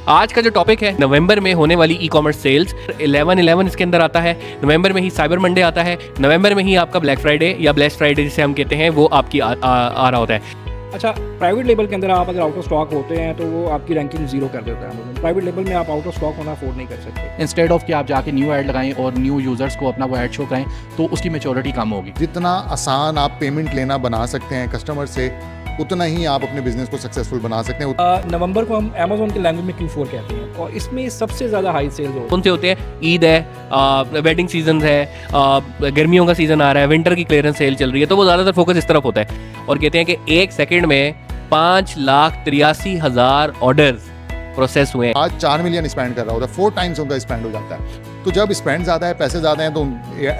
आज का जो टॉपिक है नवंबर में होने वाली ई कॉमर्स सेल्स 11/11 इसके अंदर आता है। नवंबर में ही साइबर मंडे आता है। नवंबर में ही आपका ब्लैक फ्राइडे या ब्लैक फ्राइडे जिसे हम कहते हैं वो आपकी आ रहा होता है। अच्छा, प्राइवेट लेबल के अंदर आप अगर आउट ऑफ स्टॉक होते हैं तो वो आपकी रैंकिंग जीरो कर देता है। प्राइवेट लेबल में आप आउट ऑफ स्टॉक होना अफोर्ड नहीं कर सकते। इंस्टेड ऑफ कि आप जाके न्यू ऐड लगाएं और न्यू यूज़र्स को अपना वो ऐड शो कराएं तो उसकी मैच्योरिटी कम होगी। जितना आसान आप पेमेंट लेना बना सकते हैं कस्टमर से, उतना ही आप अपने बिजनेस को सक्सेसफुल बना सकते हैं। नवंबर को हम अमेजोन के लैंग्वेज में Q4 कहते हैं और इसमें सबसे ज़्यादा हाई सेल्स होती कौन से होते हैं? ईद है, वेडिंग सीजन है, गर्मियों का सीजन आ रहा है, विंटर की क्लियरेंस सेल चल रही है, तो वो ज़्यादातर फोकस इस तरफ होता है और कहते हैं कि एक सेकंड में 5,83,000 ऑर्डर्स प्रोसेस हुए हैं। आज 4 मिलियन स्पेंड कर रहा होता है, 4 टाइम्स उनका स्पेंड हो जाता है। तो जब स्पेंड ज़्यादा है, पैसे ज़्यादा हैं, तो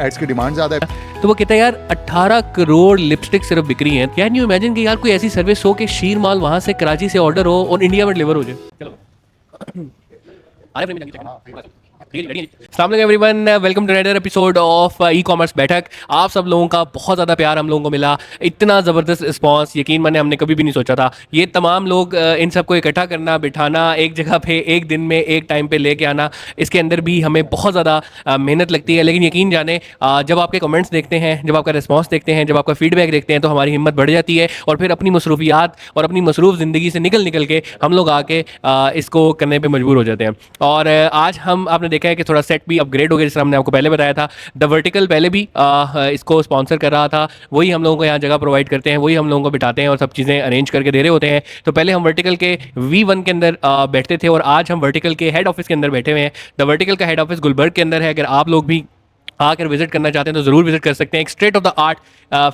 एड्स की डिमांड ज़्यादा है। तो वो कहते हैं यार 18 करोड़ लिपस्टिक सिर्फ बिक रही हैं। कैन यू इमेजिन कि यार कोई ऐसी सर्विस हो कि शीर माल वहां से कराची से ऑर्डर हो और इंडिया में डिलीवर हो जाए। चलो अस्सलाम वालेकुम everyone, welcome to another episode of e commerce बैठक। आप सब लोगों का बहुत ज़्यादा प्यार हम लोगों को मिला, इतना ज़बरदस्त रिस्पांस यकीन माने हमने कभी भी नहीं सोचा था। ये तमाम लोग इन सबको इकट्ठा करना, बिठाना एक जगह पे एक दिन में एक टाइम पे लेके आना, इसके अंदर भी हमें बहुत ज़्यादा मेहनत लगती है। लेकिन यकीन जाने जब आपके कमेंट्स देखते हैं, जब आपका रिस्पॉन्स देखते हैं, जब आपका फीडबैक देखते हैं तो हमारी हिम्मत बढ़ जाती है और फिर अपनी मसरूफियात और अपनी मसरूफ़ ज़िंदगी से निकल के हम लोग आके इसको करने पर मजबूर हो जाते हैं। और आज हम आपने देखा है कि थोड़ा सेट भी अपग्रेड हो गया, जिस तरह हमने आपको पहले बताया था। द वर्टिकल पहले भी इसको स्पॉन्सर कर रहा था, वही हम लोगों को यहाँ जगह प्रोवाइड करते हैं, वही हम लोगों को बिठाते हैं और सब चीज़ें अरेंज करके दे रहे होते हैं। तो पहले हम वर्टिकल के V1 के अंदर बैठते थे और आज हम वर्टिकल के हेड ऑफिस के अंदर बैठे हुए हैं। द वर्टिकल का हेड ऑफिस गुलबर्ग के अंदर है। अगर आप लोग भी आकर विजिट करना चाहते हैं तो ज़रूर विजिट कर सकते हैं। एक state of the art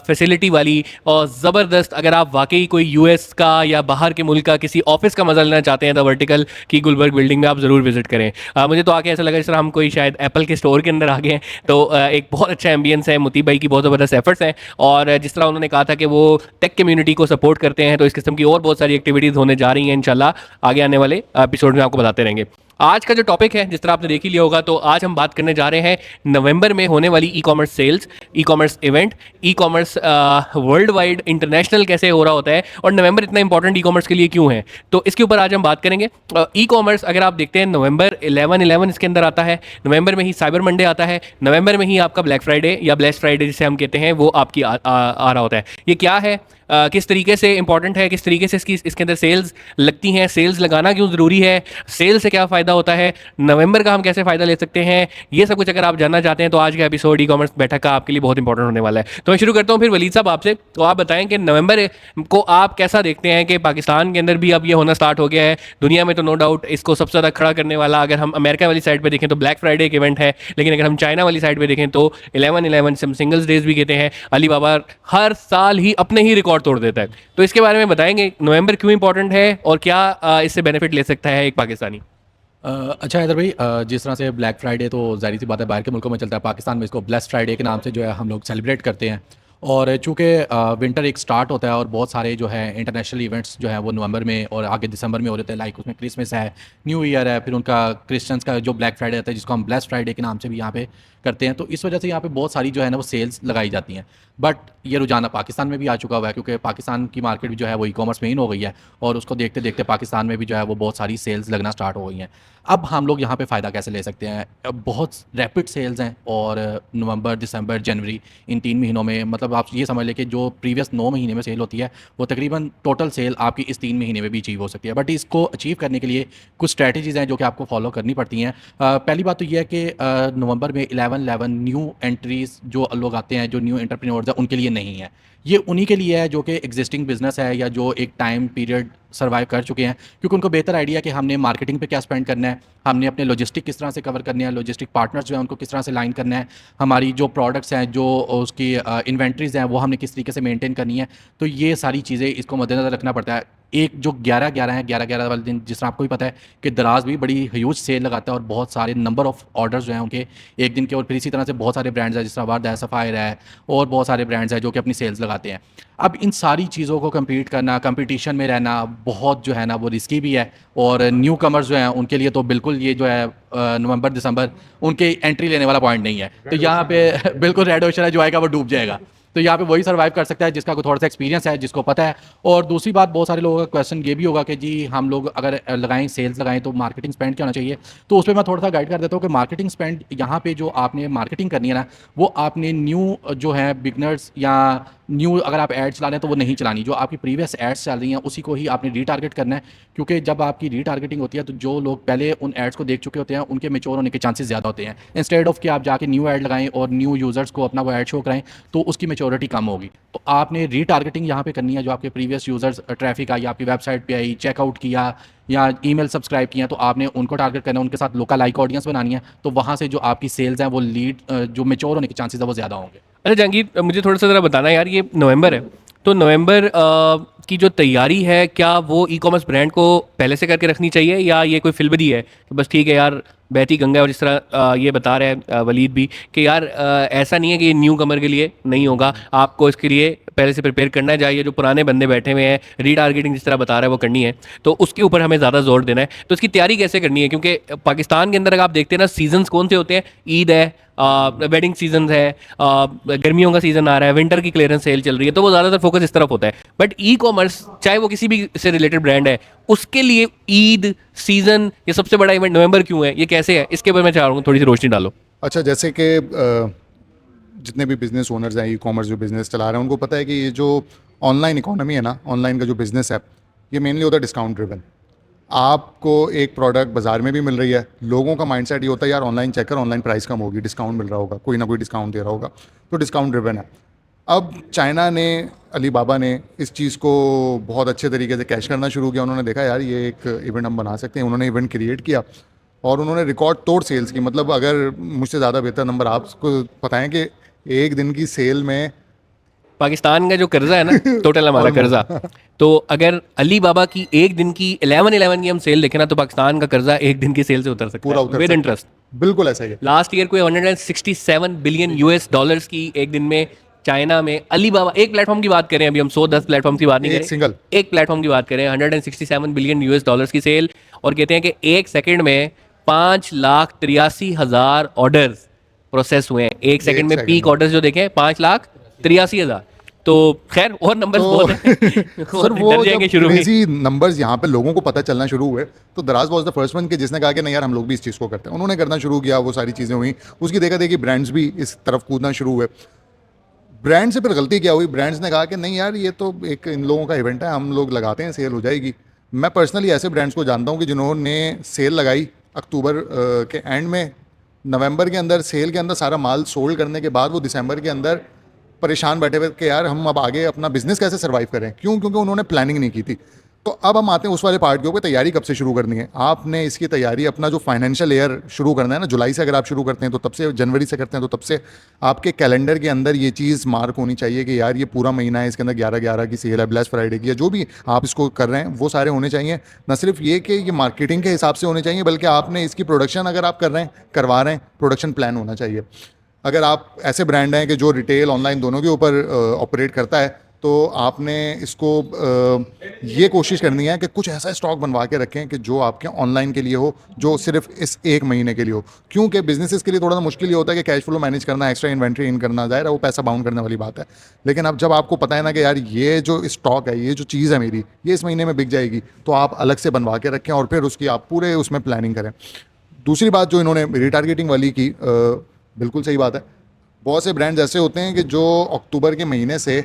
facility वाली और ज़बरदस्त, अगर आप वाकई कोई US का या बाहर के मुल्क का किसी ऑफिस का मजा लेना चाहते हैं तो वर्टिकल की गुलबर्ग बिल्डिंग में आप ज़रूर विजिट करें। मुझे तो आके ऐसा लगा जिस तरह हम कोई शायद एप्पल के स्टोर के अंदर आ गए हैं। तो एक बहुत अच्छा एम्बियंस है, मुतीब भाई की बहुत ज़बरदस्त एफर्ट्स हैं और जिस तरह उन्होंने कहा था कि वो टेक कम्युनिटी को सपोर्ट करते हैं, तो इस किस्म की और बहुत सारी एक्टिविटीज़ होने जा रही हैं इंशाल्लाह आगे आने वाले एपिसोड में आपको बताते रहेंगे। आज का जो टॉपिक है जिस तरह आपने देख ही लिया होगा, तो आज हम बात करने जा रहे हैं नवंबर में होने वाली e commerce sales, e commerce event, e commerce worldwide international कैसे हो रहा होता है और नवंबर इतना इंपॉर्टेंट ई कॉमर्स के लिए क्यों है, तो इसके ऊपर आज हम बात करेंगे। ई कॉमर्स अगर आप देखते हैं नवंबर 11/11 इसके अंदर आता है। नवंबर में ही साइबर मंडे आता है। नवंबर में ही आपका ब्लैक फ्राइडे या ब्लैक फ्राइडे जिसे हम कहते हैं वो आपकी आ रहा होता है। ये क्या है, किस तरीके से इंपॉर्टेंट है, किस तरीके से इसके अंदर सेल्स लगती हैं, सेल्स लगाना क्यों ज़रूरी है, सेल से क्या फ़ायदा होता है, नवंबर का हम कैसे फ़ायदा ले सकते हैं, ये सब कुछ अगर आप जानना चाहते हैं तो आज का एपिसोड ई कॉमर्स बैठक का आपके लिए बहुत इंपॉर्टेंट होने वाला है। तो मैं शुरू करता हूँ फिर वलीद साहब आपसे। तो आप बताएं कि नवंबर को आप कैसा देखते हैं कि पाकिस्तान के अंदर भी अब ये होना स्टार्ट हो गया है। दुनिया में तो नो डाउट इसको सबसे ज़्यादा खड़ा करने वाला, अगर हम अमेरिका वाली साइड पर देखें तो ब्लैक फ्राइडे एक इवेंट है, लेकिन अगर हम चाइना वाली साइड पर देखें तो 11/11 सिंगल्स डेज भी कहते हैं। अली बाबा हर साल ही अपने ही रिकॉर्ड तोड़ देता है। तो इसके बारे में बताएंगे नवंबर क्यों इंपॉर्टेंट है और क्या इससे बेनिफिट ले सकता है एक पाकिस्तानी। अच्छा हैदर भाई, जिस तरह से ब्लैक फ्राइडे तो ज़ाहिर सी बात है बाहर के मुल्कों में चलता है, पाकिस्तान में इसको ब्लेस्ड फ्राइडे के नाम से जो है हम लोग सेलिब्रेट करते हैं। और चूँकि विंटर एक स्टार्ट होता है और बहुत सारे जो है इंटरनेशनल इवेंट्स जो है वो नवंबर में और आगे दिसंबर में हो रहे हैं, लाइक उसमें क्रिसमस है, न्यू ईयर है, फिर उनका क्रिश्चियंस का जो ब्लैक फ्राइडे आता है जिसको हम ब्लेस्ड फ्राइडे के नाम से भी यहाँ पे करते हैं। तो इस वजह से यहाँ पे बहुत सारी जो है ना वो सेल्स लगाई जाती हैं। बट ये रुझाना पाकिस्तान में भी आ चुका हुआ है क्योंकि पाकिस्तान की मार्केट भी जो है वो ई कॉमर्स में इन हो गई है और उसको देखते देखते पाकिस्तान में भी जो है वो बहुत सारी सेल्स लगना स्टार्ट हो गई हैं। अब हम लोग यहाँ पे फ़ायदा कैसे ले सकते हैं? अब बहुत रैपिड सेल्स हैं और नवंबर, दिसंबर, जनवरी, इन 3 महीनों में, मतलब आप ये समझ लें कि जो प्रीवियस 9 महीने में सेल होती है वो तकरीबन टोटल सेल आपकी इस 3 महीने में भी अचीव हो सकती है। बट इसको अचीव करने के लिए कुछ स्ट्रैटेजीज़ हैं जो कि आपको फॉलो करनी पड़ती हैं। पहली बात तो ये है कि नवंबर में 11/11 न्यू एंट्रीज़ जो लोग आते हैं, जो न्यू एंटरप्रेन्योर्स हैं, उनके लिए नहीं है। ये उन्हीं के लिए है जो कि एग्जिस्टिंग बिजनेस है या जो एक टाइम पीरियड सर्वाइव कर चुके हैं, क्योंकि उनको बेहतर आइडिया है कि हमने मार्केटिंग पे क्या स्पेंड करना है, हमने अपने लॉजिस्टिक किस तरह से कवर करने हैं, लॉजिस्टिक पार्टनर्स जो हैं उनको किस तरह से लाइन करना है, हमारी जो प्रोडक्ट्स हैं, जो उसकी इन्वेंट्रीज़ हैं वो हमने किस तरीके से मेंटेन करनी है। तो ये सारी चीज़ें इसको मद्देनज़र रखना पड़ता है। एक जो 11/11 है, 11/11 वाले दिन जिस तरह आपको भी पता है कि दराज भी बड़ी ह्यूज सेल लगाता है और बहुत सारे नंबर ऑफ ऑर्डर्स जो हैं उनके एक दिन के, और फिर इसी तरह से बहुत सारे ब्रांड्स हैं जिस तरह वार्ड है, सफ़ायर है और बहुत सारे ब्रांड्स हैं जो कि अपनी सेल्स लगाते हैं। अब इन सारी चीज़ों को कम्पीट करना, कंपटीशन में रहना बहुत जो है ना वो रिस्की भी है और न्यू कमर्स जो हैं उनके लिए तो बिल्कुल ये जो है नवंबर दिसंबर उनके एंट्री लेने वाला पॉइंट नहीं है। तो यहाँ पे बिल्कुल रेड ओशन है, जो आएगा वो डूब जाएगा। तो यहाँ पे वही सर्वाइव कर सकता है जिसका कोई थोड़ा सा एक्सपीरियंस है, जिसको पता है। और दूसरी बात, बहुत सारे लोगों का क्वेश्चन ये भी होगा कि जी हम लोग अगर लगाएं, सेल्स लगाएं तो मार्केटिंग स्पेंड क्या होना चाहिए। तो उस पर मैं थोड़ा सा गाइड कर देता हूँ कि मार्केटिंग स्पेंड यहाँ पे जो आपने मार्केटिंग करनी है ना, वो आपने न्यू जो है बिगनर्स या न्यू अगर आप एड चला रहे हैं तो वो नहीं चलानी। जो आपकी प्रीवियस एड्स चल रही हैं उसी को ही आपने रीटारगेट करना है, क्योंकि जब आपकी रीटारगेटिंग होती है तो जो लोग पहले उन एड्स को देख चुके होते हैं उनके मेच्योर होने के चांसेस ज़्यादा होते हैं। इंस्टेड ऑफ कि आप जाके न्यू ऐड लगाएं और न्यू यूज़र्स को अपना वो ऐड शो कराएं तो उसकी मेच्योरिटी कम होगी। तो आपने रीटारगेटिंग यहाँ पे करनी है। जो आपके प्रीवियस यूज़र्स ट्रैफिक आई, आपकी वेबसाइट पे आई, चेकआउट किया या ईमेल सब्सक्राइब किया, तो आपने उनको टारगेट करना है, उनके साथ लोकल लाइक ऑडियंस बनानी है। तो वहाँ से जो आपकी सेल्स हैं वो लीड जो मेच्योर होने के चांसेस है वो ज़्यादा होंगे। अरे जहांगीर, मुझे थोड़ा सा ज़रा बताना यार, ये नवंबर है तो नवंबर की जो तैयारी है, क्या वो ई कॉमर्स ब्रांड को पहले से करके रखनी चाहिए या ये कोई फिल्बदी है कि बस ठीक है यार बहती गंगा। और जिस तरह ये बता रहे हैं वलीद भी कि यार ऐसा नहीं है कि ये न्यू कमर के लिए नहीं होगा, आपको इसके लिए पहले से प्रिपेयर करना है। चाहिए जो पुराने बंदे बैठे हुए हैं, रीटारगेटिंग जिस तरह बता रहा है वो करनी है, तो उसके ऊपर हमें ज़्यादा जोर देना है। तो इसकी तैयारी कैसे करनी है, क्योंकि पाकिस्तान के अंदर अगर आप देखते हैं ना, सीजन्स कौन से होते हैं, ईद है, वेडिंग सीजन है, गर्मियों का सीजन आ रहा है, विंटर की क्लियरेंस सेल चल रही है, तो वो ज़्यादातर फोकस इस तरफ होता है। बट ई कॉमर्स चाहे वो किसी भी से रिलेटेड ब्रांड है, उसके लिए ईद सीजन ये सबसे बड़ा इवेंट नवंबर क्यों है, ये कैसे है, इसके ऊपर मैं चाह रहा हूँ थोड़ी सी रोशनी डालो। अच्छा, जैसे कि जितने भी बिजनेस ओनर्स हैं, ई कॉमर्स जो बिजनेस चला रहे हैं, उनको पता है कि ये जो ऑनलाइन इकोनॉमी है ना, ऑनलाइन का जो बिजनेस है, ये मेनली होता है डिस्काउंट ड्रिवन। आपको एक प्रोडक्ट बाजार में भी मिल रही है, लोगों का माइंडसेट ये होता है यार ऑनलाइन चेक कर, ऑनलाइन प्राइस कम होगी, डिस्काउंट मिल रहा होगा, कोई ना कोई डिस्काउंट दे रहा होगा, तो डिस्काउंट ड्रिवन है। अब चाइना ने, अलीबाबा ने इस चीज़ को बहुत अच्छे तरीके से कैश करना शुरू किया। उन्होंने देखा यार ये एक इवेंट हम बना सकते हैं, उन्होंने इवेंट क्रिएट किया और उन्होंने रिकॉर्ड तोड़ सेल्स की। मतलब अगर मुझसे ज़्यादा बेहतर नंबर आपको बताएं कि एक दिन की सेल में पाकिस्तान का जो कर्जा है ना, टोटल हमारा कर्जा, तो अगर अली बाबा की एक दिन की 11/11 की हम सेल देखें ना, तो पाकिस्तान का कर्जा एक दिन की सेल से उतर सकता पूरा है उतर विद सकता है। इंटरेस्ट। बिल्कुल ऐसा ही है। लास्ट ईयर कोई 167 बिलियन यूएस डॉलर्स की एक दिन में चाइना में अली बाबा, एक प्लेटफॉर्म की बात करें, अभी हम 110 प्लेटफॉर्म की बात नहीं एक करें, सिंगल एक प्लेटफॉर्म की बात करें, 167 बिलियन यूएस डॉलर्स की सेल, और कहते हैं कि एक सेकंड में 5,83,000 ऑर्डर्स प्रोसेस हुए हैं। एक सेकंड में पीक ऑर्डर्स जो देखें 5,83,000। तो खैर और नंबर्स बहुत हैं सर, वो डर जाएंगे जब शुरू में। क्रेजी नंबर्स यहाँ पे लोगों को पता चलना शुरू हुए, तो दराज वाज द फर्स्ट वन कि जिसने कहा कि नहीं यार हम लोग भी इस चीज़ को करते हैं। उन्होंने करना शुरू किया, वो सारी चीज़ें हुई, उसकी देखा देखी ब्रांड्स भी इस तरफ कूदना शुरू हुए। ब्रांड से फिर गलती क्या हुई, ब्रांड्स ने कहा कि नहीं यार ये तो एक इन लोगों का इवेंट है, हम लोग लगाते हैं, सेल हो जाएगी। मैं पर्सनली ऐसे ब्रांड्स को जानता हूँ कि जिन्होंने सेल लगाई अक्टूबर के एंड में, नवंबर के अंदर सेल के अंदर सारा माल सोल्ड करने के बाद वो दिसंबर के अंदर परेशान बैठे हुए कि यार हम अब आगे अपना बिजनेस कैसे सर्वाइव करें। क्यों? क्योंकि उन्होंने प्लानिंग नहीं की थी। तो अब हम आते हैं उस वाले पार्ट के ऊपर, तैयारी कब से शुरू करनी है। आपने इसकी तैयारी अपना जो फाइनेंशियल ईयर शुरू करना है ना, जुलाई से अगर आप शुरू करते हैं तो तब से, जनवरी से करते हैं तो तब से आपके कैलेंडर के अंदर ये चीज़ मार्क होनी चाहिए कि यार ये पूरा महीना है, इसके अंदर 11/11 की सेल है, ब्लैक फ्राइडे की, या जो भी आप इसको कर रहे हैं वो सारे होने चाहिए। न सिर्फ ये कि ये मार्केटिंग के हिसाब से होने चाहिए, बल्कि आपने इसकी प्रोडक्शन अगर आप कर रहे हैं, करवा रहे हैं, प्रोडक्शन प्लान होना चाहिए। अगर आप ऐसे ब्रांड हैं कि जो रिटेल ऑनलाइन दोनों के ऊपर ऑपरेट करता है, तो आपने इसको ये कोशिश करनी है कि कुछ ऐसा स्टॉक बनवा के रखें कि जो आपके ऑनलाइन के लिए हो, जो सिर्फ इस एक महीने के लिए हो। क्योंकि बिजनेसेस के लिए थोड़ा सा मुश्किल ये होता है कि कैश फ्लो मैनेज करना, एक्स्ट्रा इन्वेंट्री इन करना, जाहिर है वो पैसा बाउंड करने वाली बात है। लेकिन अब जब आपको पता है ना कि यार ये जो स्टॉक है, ये जो चीज़ है मेरी, ये इस महीने में बिक जाएगी, तो आप अलग से बनवा के रखें और फिर उसकी आप पूरे उसमें प्लानिंग करें। दूसरी बात जो इन्होंने रिटारगेटिंग वाली की, बिल्कुल सही बात है। बहुत से ब्रांड्स ऐसे होते हैं कि जो अक्टूबर के महीने से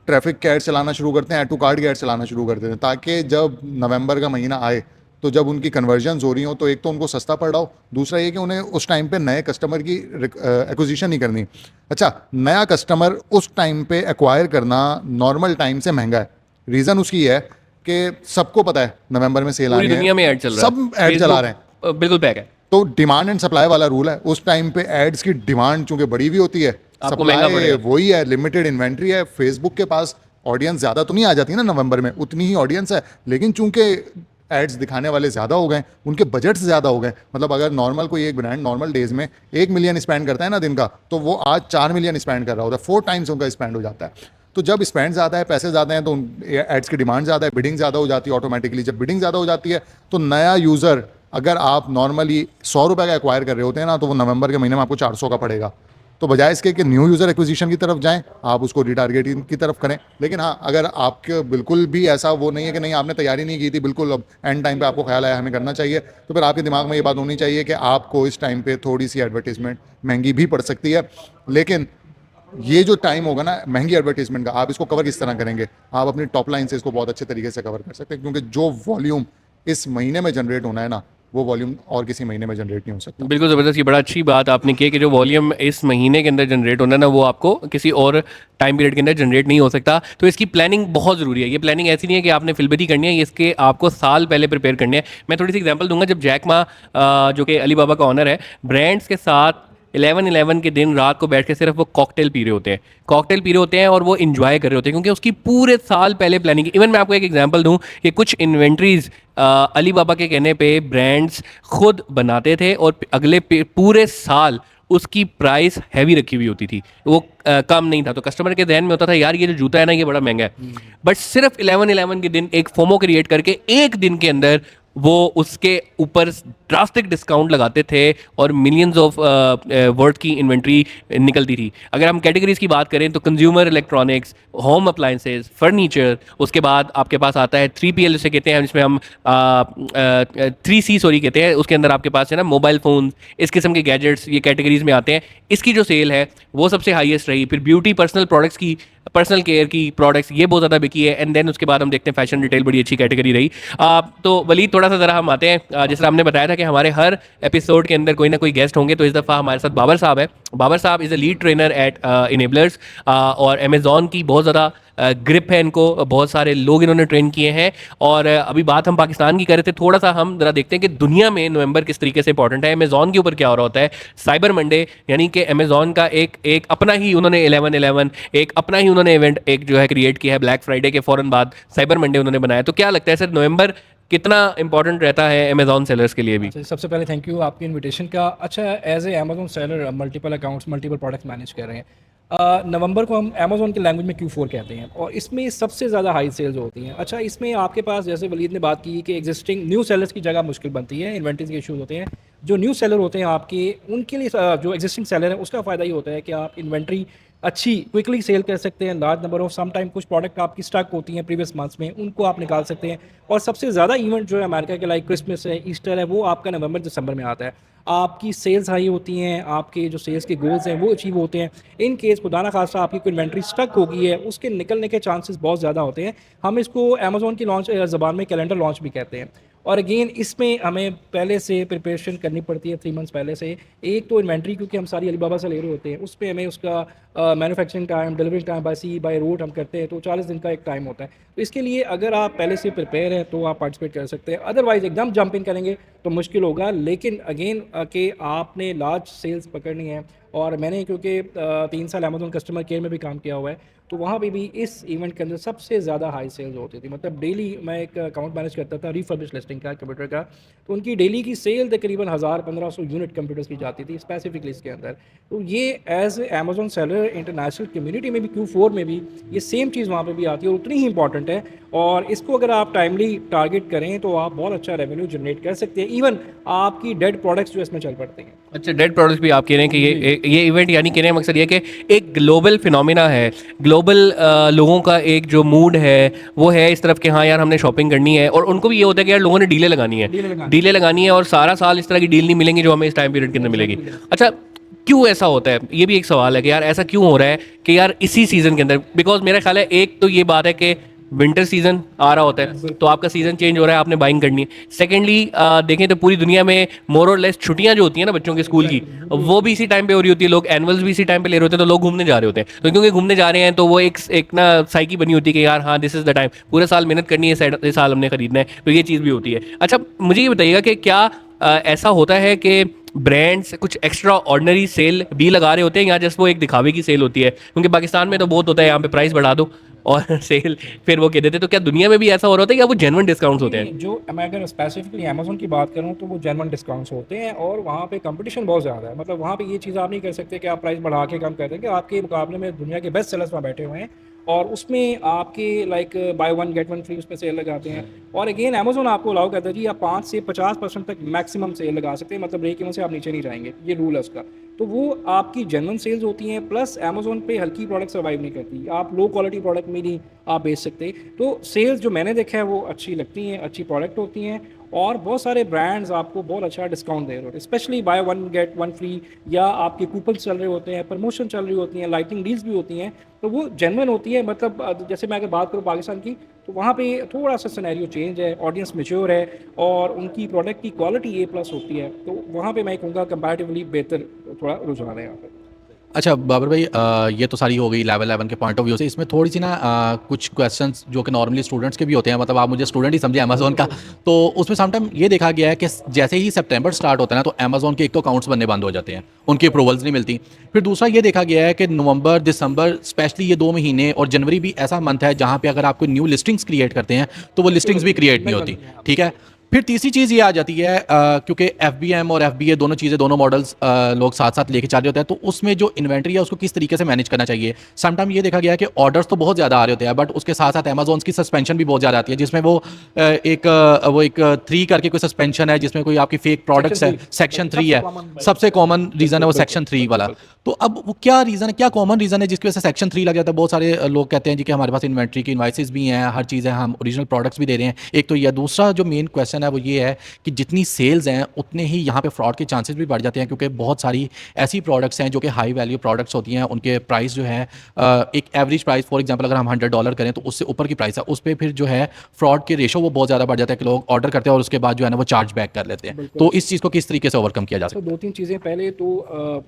ट्रैफिक के ऐड चलाना शुरू करते हैं, ऐड टू कार्ट के ऐड चलाना शुरू कर देते हैं, ताकि जब नवंबर का महीना आए तो जब उनकी कन्वर्जन्स हो रही हो तो एक तो उनको सस्ता पड़ रहा हो, दूसरा ये कि उन्हें उस टाइम पे नए कस्टमर की एक्विजिशन नहीं करनी। अच्छा, नया कस्टमर उस टाइम पे एक्वायर करना नॉर्मल टाइम से महंगा है। रीज़न उसकी है कि सबको पता है नवंबर में सेल आ रही है, दुनिया में ऐड चल रहा है, सब ऐड चला रहे हैं, बिल्कुल पैक है। तो डिमांड एंड सप्लाई वाला रूल है। उस टाइम पे एड्स की डिमांड चूंकि बढ़ी हुई होती है, आपको महंगा सप्लाई पड़ेगा। वही है, लिमिटेड इन्वेंट्री है। फेसबुक के पास ऑडियंस ज़्यादा तो नहीं आ जाती ना नवंबर में, उतनी ही ऑडियंस है, लेकिन चूंकि एड्स दिखाने वाले ज़्यादा हो गए, उनके बजट्स ज़्यादा हो गए। मतलब अगर नॉर्मल कोई एक ब्रांड नॉर्मल डेज में 1 मिलियन स्पेंड करता है ना दिन का, तो वो आज 4 मिलियन स्पेंड कर रहा होता है, 4 टाइम्स उनका स्पेंड हो जाता है। तो जब स्पेंड ज़्यादा है, पैसे ज़्यादा हैं, तो एड्स की डिमांड ज़्यादा है, बिडिंग ज़्यादा हो जाती है ऑटोमेटिकली। जब बिडिंग ज़्यादा हो जाती है तो नया यूज़र, अगर आप नॉर्मली 100 रुपये का एक्वायर कर रहे होते हैं ना, तो वो नवंबर के महीने में आपको 400 का पड़ेगा। तो बजाय इसके कि न्यू यूज़र एक्विजिशन की तरफ जाएं, आप उसको रिटारगेटिंग की तरफ करें। लेकिन हाँ, अगर आपके बिल्कुल भी ऐसा वो नहीं है कि नहीं आपने तैयारी नहीं की थी, बिल्कुल अब एंड टाइम पे आपको ख्याल आया हमें करना चाहिए, तो फिर आपके दिमाग में ये बात होनी चाहिए कि आपको इस टाइम पे थोड़ी सी एडवर्टीजमेंट महंगी भी पड़ सकती है। लेकिन ये जो टाइम होगा ना महंगी एडवर्टीजमेंट का, आप इसको कवर किस तरह करेंगे? आप अपनी टॉप लाइन से इसको बहुत अच्छे तरीके से कवर कर सकते हैं, क्योंकि जो वॉल्यूम इस महीने में जनरेट होना है ना, वो वॉल्यूम और किसी महीने में जनरेट नहीं हो सकता। बिल्कुल ज़बरदस्त, ये बड़ा अच्छी बात आपने की है कि जो वॉल्यूम इस महीने के अंदर जनरेट होना है ना, वो आपको किसी और टाइम पीरियड के अंदर जनरेट नहीं हो सकता। तो इसकी प्लानिंग बहुत ज़रूरी है। ये प्लानिंग ऐसी नहीं है कि आपने फिलबदी करनी है, इसके आपको साल पहले प्रिपेयर करनी है। मैं थोड़ी सी एग्जांपल दूंगा। जब जैक मा जो कि अली बाबा का ऑनर है, ब्रांड्स के साथ 11/11 के दिन रात को बैठ के सिर्फ वो कॉकटेल पी रहे होते हैं, कॉकटेल पी रहे होते हैं और वो इंजॉय कर रहे होते हैं, क्योंकि उसकी पूरे साल पहले प्लानिंग की। इवन मैं आपको एक एग्जांपल दूं कि कुछ इन्वेंट्रीज अली बाबा के कहने पे ब्रांड्स खुद बनाते थे और अगले पूरे साल उसकी प्राइस हैवी रखी हुई होती थी, वो कम नहीं था। तो कस्टमर के ध्यान में होता था यार ये जो जूता है ना ये बड़ा महंगा है, बट सिर्फ 11/11 के दिन एक फोमो क्रिएट करके एक दिन के अंदर वो उसके ऊपर ड्रास्टिक डिस्काउंट लगाते थे और मिलियंस ऑफ वर्थ की इन्वेंट्री निकलती थी। अगर हम कैटेगरीज की बात करें तो consumer electronics, home appliances, furniture, उसके बाद आपके पास आता है 3PL जिसे कहते हैं, जिसमें हम 3C सॉरी कहते हैं, उसके अंदर आपके पास है ना मोबाइल फ़ोन, इस किस्म के गैजेट्स, ये कैटेगरीज में आते हैं। इसकी जो सेल है वो सबसे हाईएस्ट रही। फिर ब्यूटी, पर्सनल प्रोडक्ट्स की, पर्सनल केयर की प्रोडक्ट्स, ये बहुत ज़्यादा बिकी है। एंड देन उसके बाद हम देखते हैं फैशन रिटेल, बड़ी अच्छी कैटेगरी रही। तो वलीद थोड़ा सा ज़रा हम आते हैं, जिस तरह हमने बताया था कि हमारे हर एपिसोड के अंदर कोई ना कोई गेस्ट होंगे, तो इस दफ़ा हमारे साथ बाबर साहब है। बाबर साहब is a lead trainer at Enablers, और अमेज़ॉन की बहुत ज़्यादा ग्रिप है इनको, बहुत सारे लोग इन्होंने ट्रेन किए हैं। और अभी बात हम पाकिस्तान की कर रहे थे, थोड़ा सा हम ज़रा देखते हैं कि दुनिया में नवंबर किस तरीके से इंपॉर्टेंट है, अमेज़ॉन के ऊपर क्या हो रहा होता है। साइबर मंडे, यानी कि अमेज़ॉन का एक अपना ही उन्होंने 11/11 एक अपना ही उन्होंने इवेंट एक जो है क्रिएट किया है। ब्लैक फ्राइडे के फ़ौरन बाद साइबर मंडे उन्होंने बनाया। तो क्या लगता है सर, नवंबर कितना इंपॉर्टेंट रहता है अमेज़ॉन सेलर्स के लिए भी? अच्छा, सबसे पहले थैंक यू आपकी इनविटेशन का। अच्छा, as a Amazon seller multiple accounts, multiple products manage कर रहे हैं। नवंबर को हम अमेज़ॉन की लैंग्वेज में Q4 कहते हैं और इसमें सबसे ज़्यादा हाई सेल्स होती हैं। अच्छा, इसमें आपके पास जैसे वलीद ने बात की कि एग्जिस्टिंग न्यू सेलर्स की जगह मुश्किल बनती है, इन्वेंट्रीज के इशूज़ होते हैं। जो न्यू सेलर होते हैं आपके, उनके लिए जो एग्जिस्टिंग सेलर है उसका फ़ायदा ये होता है कि आप इन्वेंट्री अच्छी क्विकली सेल कर सकते हैं। Large number of some time कुछ प्रोडक्ट आपकी स्टक होती हैं प्रीवियस मंथ्स में, उनको आप निकाल सकते हैं। और सबसे ज़्यादा इवेंट जो है अमेरिका के, लाइक क्रिसमस है, ईस्टर है, वो आपका नवंबर दिसंबर में आता है। आपकी सेल्स हाई होती हैं, आपके जो सेल्स के गोल्स हैं वो अचीव होते हैं। इन केस खुदा ना खास्ता आपकी कोई इन्वेंट्री स्टक हो गई है, उसके निकलने के चांसेस बहुत ज़्यादा होते हैं। हम इसको अमेज़ॉन की लॉन्च ज़बान में कैलेंडर लॉन्च भी कहते हैं। और अगेन इसमें हमें पहले से प्रिपरेशन करनी पड़ती है 3 मंथ्स पहले से। एक तो इन्वेंट्री, क्योंकि हम सारी अलीबाबा से ले रहे होते हैं, उस पे हमें उसका manufacturing time, delivery time by sea by road हम करते हैं, तो 40 दिन का एक टाइम होता है। तो इसके लिए अगर आप पहले से प्रिपेयर हैं तो आप पार्टिसिपेट कर सकते हैं। अदरवाइज एकदम जंप इन करेंगे तो मुश्किल होगा। लेकिन अगेन कि आपने लार्ज सेल्स पकड़नी है, और मैंने क्योंकि 3 साल अमेज़ॉन कस्टमर केयर में भी काम किया हुआ है, तो वहाँ पे भी इस इवेंट के अंदर सबसे ज़्यादा हाई सेल्स होती थी। मतलब डेली मैं एक अकाउंट मैनेज करता था रिफर्बिश लिस्टिंग का, कंप्यूटर का, तो उनकी डेली की सेल तकरीबन 1000-1500 यूनिट कंप्यूटर्स की जाती थी स्पेसिफिकली इसके अंदर। तो ये as Amazon seller international community में भी, Q4 में भी ये सेम चीज़ वहाँ पे भी आती है और उतनी ही इंपॉर्टेंट है। और इसको अगर आप टाइमली टारगेट करें तो आप बहुत अच्छा रेवेन्यू जनरेट कर सकते हैं। इवन आपकी डेड प्रोडक्ट्स जो इसमें चल पड़ते हैं। अच्छा, डेड प्रोडक्ट्स भी आप कह रहे हैं कि ये इवेंट, यानी कहने का मकसद ये है कि एक ग्लोबल फिनोमिना है, ग्लोबल लोगों का एक जो मूड है वो है इस तरफ कि हाँ यार हमने शॉपिंग करनी है, और उनको भी ये होता है कि यार लोगों ने डीलें लगानी है, डीलें लगानी है, और सारा साल इस तरह की डील नहीं मिलेंगी जो हमें इस टाइम पीरियड के अंदर मिलेगी। अच्छा, क्यों ऐसा होता है? ये भी एक सवाल है कि यार ऐसा क्यों हो रहा है कि यार इसी सीज़न के अंदर, बिकॉज मेरा ख्याल है एक तो ये बात है कि विंटर सीजन आ रहा होता है, तो आपका सीजन चेंज हो रहा है, आपने बाइंग करनी है। सेकेंडली देखें तो पूरी दुनिया में मोर और लेस छुट्टियां जो होती हैं ना बच्चों के स्कूल की, वो भी इसी टाइम पे हो रही होती है, लोग एनुअल्स भी इसी टाइम पे ले रहे होते हैं, तो लोग घूमने जा रहे होते हैं। तो क्योंकि घूमने जा रहे हैं तो वो एक ना साइकी बनी होती है कि यार हाँ दिस इज द टाइम, पूरे साल मेहनत करनी है, इस साल हमने खरीदना है, तो ये चीज़ भी होती है। अच्छा, मुझे ये बताइएगा कि क्या ऐसा होता है कि ब्रांड्स कुछ एक्स्ट्रा ऑर्डिनरी सेल भी लगा रहे होते हैं, या जस्ट वो एक दिखावे की सेल होती है? क्योंकि पाकिस्तान में तो बहुत होता है यहाँ पे प्राइस बढ़ा दो और सेल फिर वो कह देते हैं, तो क्या दुनिया में भी ऐसा हो रहा होता है या वो जेन्युइन डिस्काउंट्स होते हैं? जो मैं अगर स्पेसिफिकली अमेज़ॉन की बात करूँ तो वो जेन्युइन डिस्काउंट्स होते हैं और वहाँ पे कंपटीशन बहुत ज़्यादा है। मतलब वहाँ पे ये चीज़ आप नहीं कर सकते कि आप प्राइस बढ़ा के कम कर देंगे, आपके मुकाबले में दुनिया के बेस्ट सेलर्स वहाँ बैठे हुए हैं और उसमें आपके like by one get one free उसमें सेल लगाते हैं। और अगेन अमेजोन आपको अलाउ करता है जी आप 5 से 50% तक मैक्सिमम सेल लगा सकते हैं, मतलब ब्रेक इवन से आप नीचे नहीं जाएंगे, ये रूल है उसका। तो वो आपकी जेन्युइन सेल्स होती हैं, प्लस अमेजोन पे हल्की प्रोडक्ट सर्वाइव नहीं करती, आप लो क्वालिटी प्रोडक्ट में नहीं आप बेच सकते। तो सेल्स जो मैंने देखा है वो अच्छी लगती हैं, अच्छी प्रोडक्ट होती हैं, और बहुत सारे ब्रांड्स आपको बहुत अच्छा डिस्काउंट दे रहे होते हैं, specially by one get one free, या आपके कूपन चल रहे होते हैं, प्रमोशन चल रही होती हैं, लाइटिंग डील्स भी होती हैं, तो वो जेन्युइन होती है। मतलब जैसे मैं अगर बात करूँ पाकिस्तान की, तो वहाँ पे थोड़ा सा सिनेरियो चेंज है, ऑडियंस मैच्योर है, और उनकी प्रोडक्ट की क्वालिटी A+ होती है, तो वहाँ पे मैं कहूँगा कंपैरेटिवली बेहतर थोड़ा रुझान है यहाँ पे। अच्छा बाबर भाई, ये तो सारी हो गई लेवल 11 के पॉइंट ऑफ व्यू से। इसमें थोड़ी सी ना कुछ क्वेश्चंस जो कि नॉर्मली स्टूडेंट्स के भी होते हैं, मतलब आप मुझे स्टूडेंट ही समझे अमेजोन का, तो उसमें समटाइम ये देखा गया है कि जैसे ही सितंबर स्टार्ट होता है ना, तो अमेजोन के एक तो अकाउंट्स बनने बंद हो जाते हैं, उनकी अप्रूवल्स नहीं मिलती। फिर दूसरा ये देखा गया है कि नवंबर दिसंबर स्पेशली ये 2 महीने, और जनवरी भी ऐसा मंथ है जहाँ पे अगर आपको न्यू लिस्टिंग्स क्रिएट करते हैं तो वो लिस्टिंग्स भी क्रिएट नहीं होती, ठीक है। फिर तीसरी चीज़ ये आ जाती है क्योंकि FBM और FBA दोनों चीज़ें, दोनों मॉडल्स लोग साथ साथ लेके चल रहे होते हैं, तो उसमें जो इन्वेंट्री है उसको किस तरीके से मैनेज करना चाहिए। समटाइम ये देखा गया है कि ऑर्डर्स तो बहुत ज़्यादा आ रहे होते हैं, बट उसके साथ साथ अमेजोन की सस्पेंशन भी बहुत ज़्यादा आती है, जिसमें वो एक 3 करके कोई सस्पेंशन है, जिसमें कोई आपकी फेक प्रोडक्ट्स है, सेक्शन 3 है, सबसे कॉमन रीज़न है वो सेक्शन 3 वाला। तो अब वो क्या रीज़न है, क्या कॉमन रीज़न है जिसकी वजह से सेक्शन 3 लग जाता है। बहुत सारे लोग कहते हैं जी कि हमारे पास इन्वेंट्री की इनवाइसेस भी हैं, हर चीज़ है, हम ओरिजिनल प्रोडक्ट्स भी दे रहे हैं, एक तो यह। दूसरा जो मेन क्वेश्चन है वो ये है कि जितनी सेल्स हैं उतने ही यहाँ पे फ्रॉड के चांसेस भी बढ़ जाते हैं, क्योंकि बहुत सारी ऐसी प्रोडक्ट्स हैं जो कि हाई वैल्यू प्रोडक्ट्स होती हैं, उनके प्राइस जो है एक एवरेज प्राइस, फॉर एग्जांपल अगर हम $100 करें तो उससे ऊपर की प्राइस है, उस पर फिर जो है फ्रॉड के रेशो वो बहुत ज़्यादा बढ़ जाता है कि लोग ऑर्डर करते हैं और उसके बाद जो है ना वो चार्ज बैक कर लेते हैं। तो इस चीज़ को किस तरीके से ओवरकम किया जा तो सकता 2-3 चीज़ें, पहले तो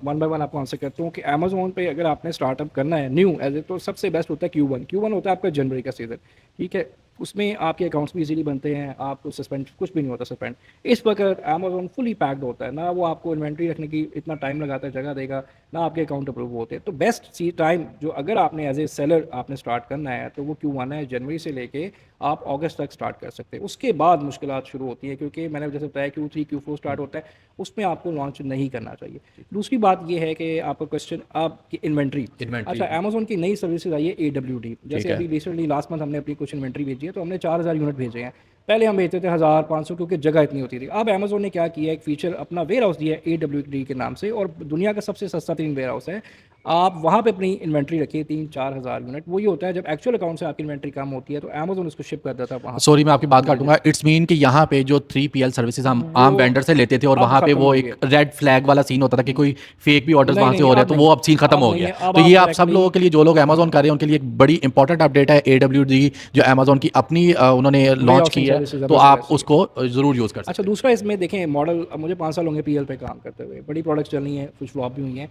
वन बाय वन आपको आंसर करता हूँ कि अमेज़न पे अगर आपने स्टार्टअप करना है न्यू एज ए, तो सबसे बेस्ट होता है Q1 होता है आपका जनवरी का सीज़न, ठीक है। उसमें आपके अकाउंट्स भी इजीली बनते हैं, आपको सस्पेंड कुछ भी नहीं होता सस्पेंड। इस वक्त अमेज़न फुली पैक्ड होता है, ना वो आपको इन्वेंट्री रखने की इतना टाइम लगाता है, जगह देगा, ना आपके अकाउंट अप्रूव होते हैं। तो बेस्ट सी टाइम जो अगर आपने एज ए सेलर आपने स्टार्ट करना है तो वो Q1 है, जनवरी से लेके आप अगस्त तक स्टार्ट कर सकते हैं। उसके बाद मुश्किलात शुरू होती हैं, क्योंकि मैंने जैसे बताया Q3 Q4 स्टार्ट होता है, उसमें आपको लॉन्च नहीं करना चाहिए। दूसरी बात ये है कि आपका क्वेश्चन आपकी इन्वेंट्री। Inventory। अच्छा, अमेज़न की नई सर्विसेज आई है AWD, जैसे है। अभी रिसेंटली लास्ट मंथ हमने अपनी कुछ इन्वेंट्री भेजी है, तो हमने 4000 यूनिट भेजे हैं। पहले हम भेजते थे 1500, क्योंकि जगह इतनी होती थी। अब अमेज़न ने क्या किया, एक फीचर अपना वेयर हाउस दिया है AWD के नाम से, और दुनिया का सबसे सस्ता तीन वेयर हाउस है। आप वहाँ पे अपनी इन्वेंट्री रखिए 3-4 हज़ार यूनिट। वो ये होता है जब एक्चुअल अकाउंट से आपकी इन्वेंट्री कम होती है तो अमेज़न उसको शिप कर देता है वहाँ। सॉरी मैं आपकी बात काटूंगा, इट्स मीन कि यहाँ पे जो 3PL सर्विसेज हम आम वेंडर से लेते थे और अब वहाँ पे खत्म वो हो एक गया। रेड फ्लैग वाला सीन होता था कि कोई फेक भी ऑर्डर्स नहीं, वहाँ से नहीं, हो रहे हैं, अब तो नहीं वो है। अब सीन खत्म अब हो नहीं गया। है, अब तो ये आप आप सब directly- लोगों के लिए, जो लोग अमेजोन कर रहे हैं उनके लिए एक बड़ी इंपॉर्टेंट अपडेट है AWD जो अमेजोन की अपनी उन्होंने लॉन्च की है, services तो अब आप ऐसी है। उसको ज़रूर यूज़ कर सकते अच्छा, दूसरा इसमें देखें मॉडल, अब मुझे 5 साल होंगे PL पे काम करते हुए, बड़ी प्रोडक्ट्स चल रही हैं, कुछ फ्लॉप भी हुई हैं।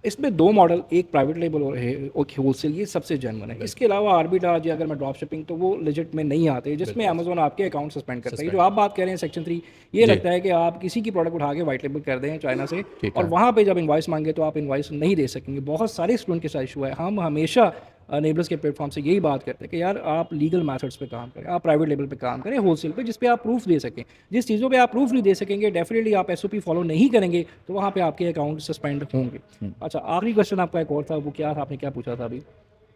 इसमें 2 मॉडल, एक प्राइवेट लेबल और है एक होलसेल, ये सबसे जेन्युइन है। इसके अलावा आर्बिट्राज या अगर मैं ड्रॉप शिपिंग, तो वो लेजिट में नहीं आते, जिसमें अमेज़न आपके अकाउंट सस्पेंड करता है। ये जो आप बात कह रहे हैं सेक्शन 3, ये जी। लगता है कि आप किसी की प्रोडक्ट उठा के वाइट लेबल कर दें चाइना से, ठीक और है। वहाँ पे जब इनवॉइस मांगे तो आप इनवॉइस नहीं दे सकेंगे। बहुत सारे स्टूडेंट के साथ इशू है। हम हमेशा नेबल्स के प्लेटफॉर्म से यही बात करते हैं कि यार आप लीगल मेथड्स पे काम करें, आप प्राइवेट लेवल पे काम करें, होलसेल पे, जिस पे आप प्रूफ दे सकें। जिस चीज़ों पे आप प्रूफ नहीं दे सकेंगे, डेफिनेटली आप SOP फॉलो नहीं करेंगे, तो वहाँ पे आपके अकाउंट सस्पेंड होंगे। अच्छा, आखिरी क्वेश्चन आपका एक और था, वो क्या था, आपने क्या पूछा था अभी?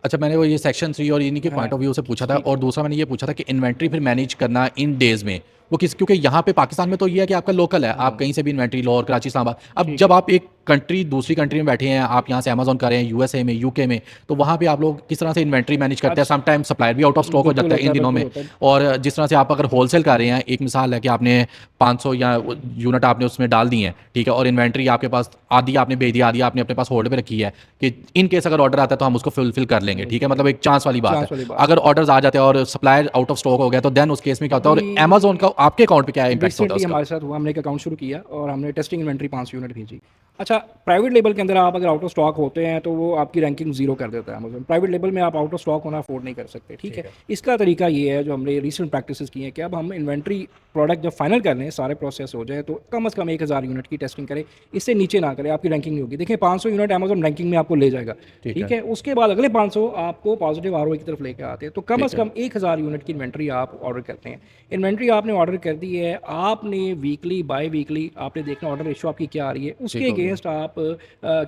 अच्छा, मैंने वो ये सेक्शन 3 और इन्हीं के हाँ, पॉइंट ऑफ व्यू से पूछा था, ठीक और है। दूसरा मैंने ये पूछा था कि इन्वेंट्री फिर मैनेज करना इन डेज़ में वो किस, क्योंकि यहाँ पे पाकिस्तान में तो ये है कि आपका लोकल है, आप कहीं से भी इन्वेंट्री लो, और कराची, इस्लामाबाद। अब ठीक जब आप एक कंट्री दूसरी कंट्री में बैठे हैं, आप यहाँ से अमेजोन कर रहे हैं USA में, UK में, तो वहाँ पे आप लोग किस तरह से इन्वेंट्री मैनेज करते हैं। समटाइम सप्लायर भी आउट ऑफ स्टॉक हो बिल्कुल जाता है इन होता है, दिनों बिल्कुल में। होता है। और जिस तरह से आप अगर होलसेल कर रहे हैं, एक मिसाल है कि आपने 500 या यूनिट आपने उसमें डाल दी है, ठीक है, और इन्वेंट्री आपके पास आधी आपने भेज दी, आधी आपने अपने पास होल्ड पे रखी है कि इन केस अगर ऑर्डर आता है तो हम उसको फुलफिल कर लेंगे, ठीक है, मतलब एक चांस वाली बात चांस वाली है। बात। अगर ऑर्डर्स आ जाते हैं और सप्लायर आउट ऑफ स्टॉक हो गया, तो देन उस केस में क्या होता है, और अभी अमेजोन का आपके अकाउंट पे क्या इम्पैक्ट होता है रिसेंटली उसका। हमारे साथ हुआ, हमने एक अकाउंट शुरू किया और हमने टेस्टिंग इन्वेंट्री 500 यूनिट भेजी। अच्छा, प्राइवेट लेबल के अंदर आप अगर आउट ऑफ स्टॉक होते हैं तो वो आपकी रैंकिंग 0 कर देता है अमेज़न। प्राइवेट लेबल में आप आउट ऑफ स्टॉक होना अफोर्ड नहीं कर सकते, ठीक है। इसका तरीका ये है जो हमने रीसेंट प्रैक्टिसेस की हैं कि अब हम इन्वेंट्री प्रोडक्ट जब फाइनल कर लें, सारे प्रोसेस हो जाए, तो कम से कम 1000 यूनिट की टेस्टिंग करें, इससे नीचे ना करें, आपकी रैंकिंग नहीं होगी। देखिए 500 यूनिट अमेज़न रैंकिंग में आपको ले जाएगा, ठीक है। उसके बाद अगले 500 आपको पॉजिटिव ROI की तरफ लेके आते हैं, तो कम से कम 1000 यूनिट की इन्वेंट्री आप ऑर्डर करते हैं। इन्वेंट्री आपने ऑर्डर कर दी है, आपने वीकली बाय वीकली आपने देखना ऑर्डर रेशो आपकी क्या आ रही है, उसके अगेंस्ट आप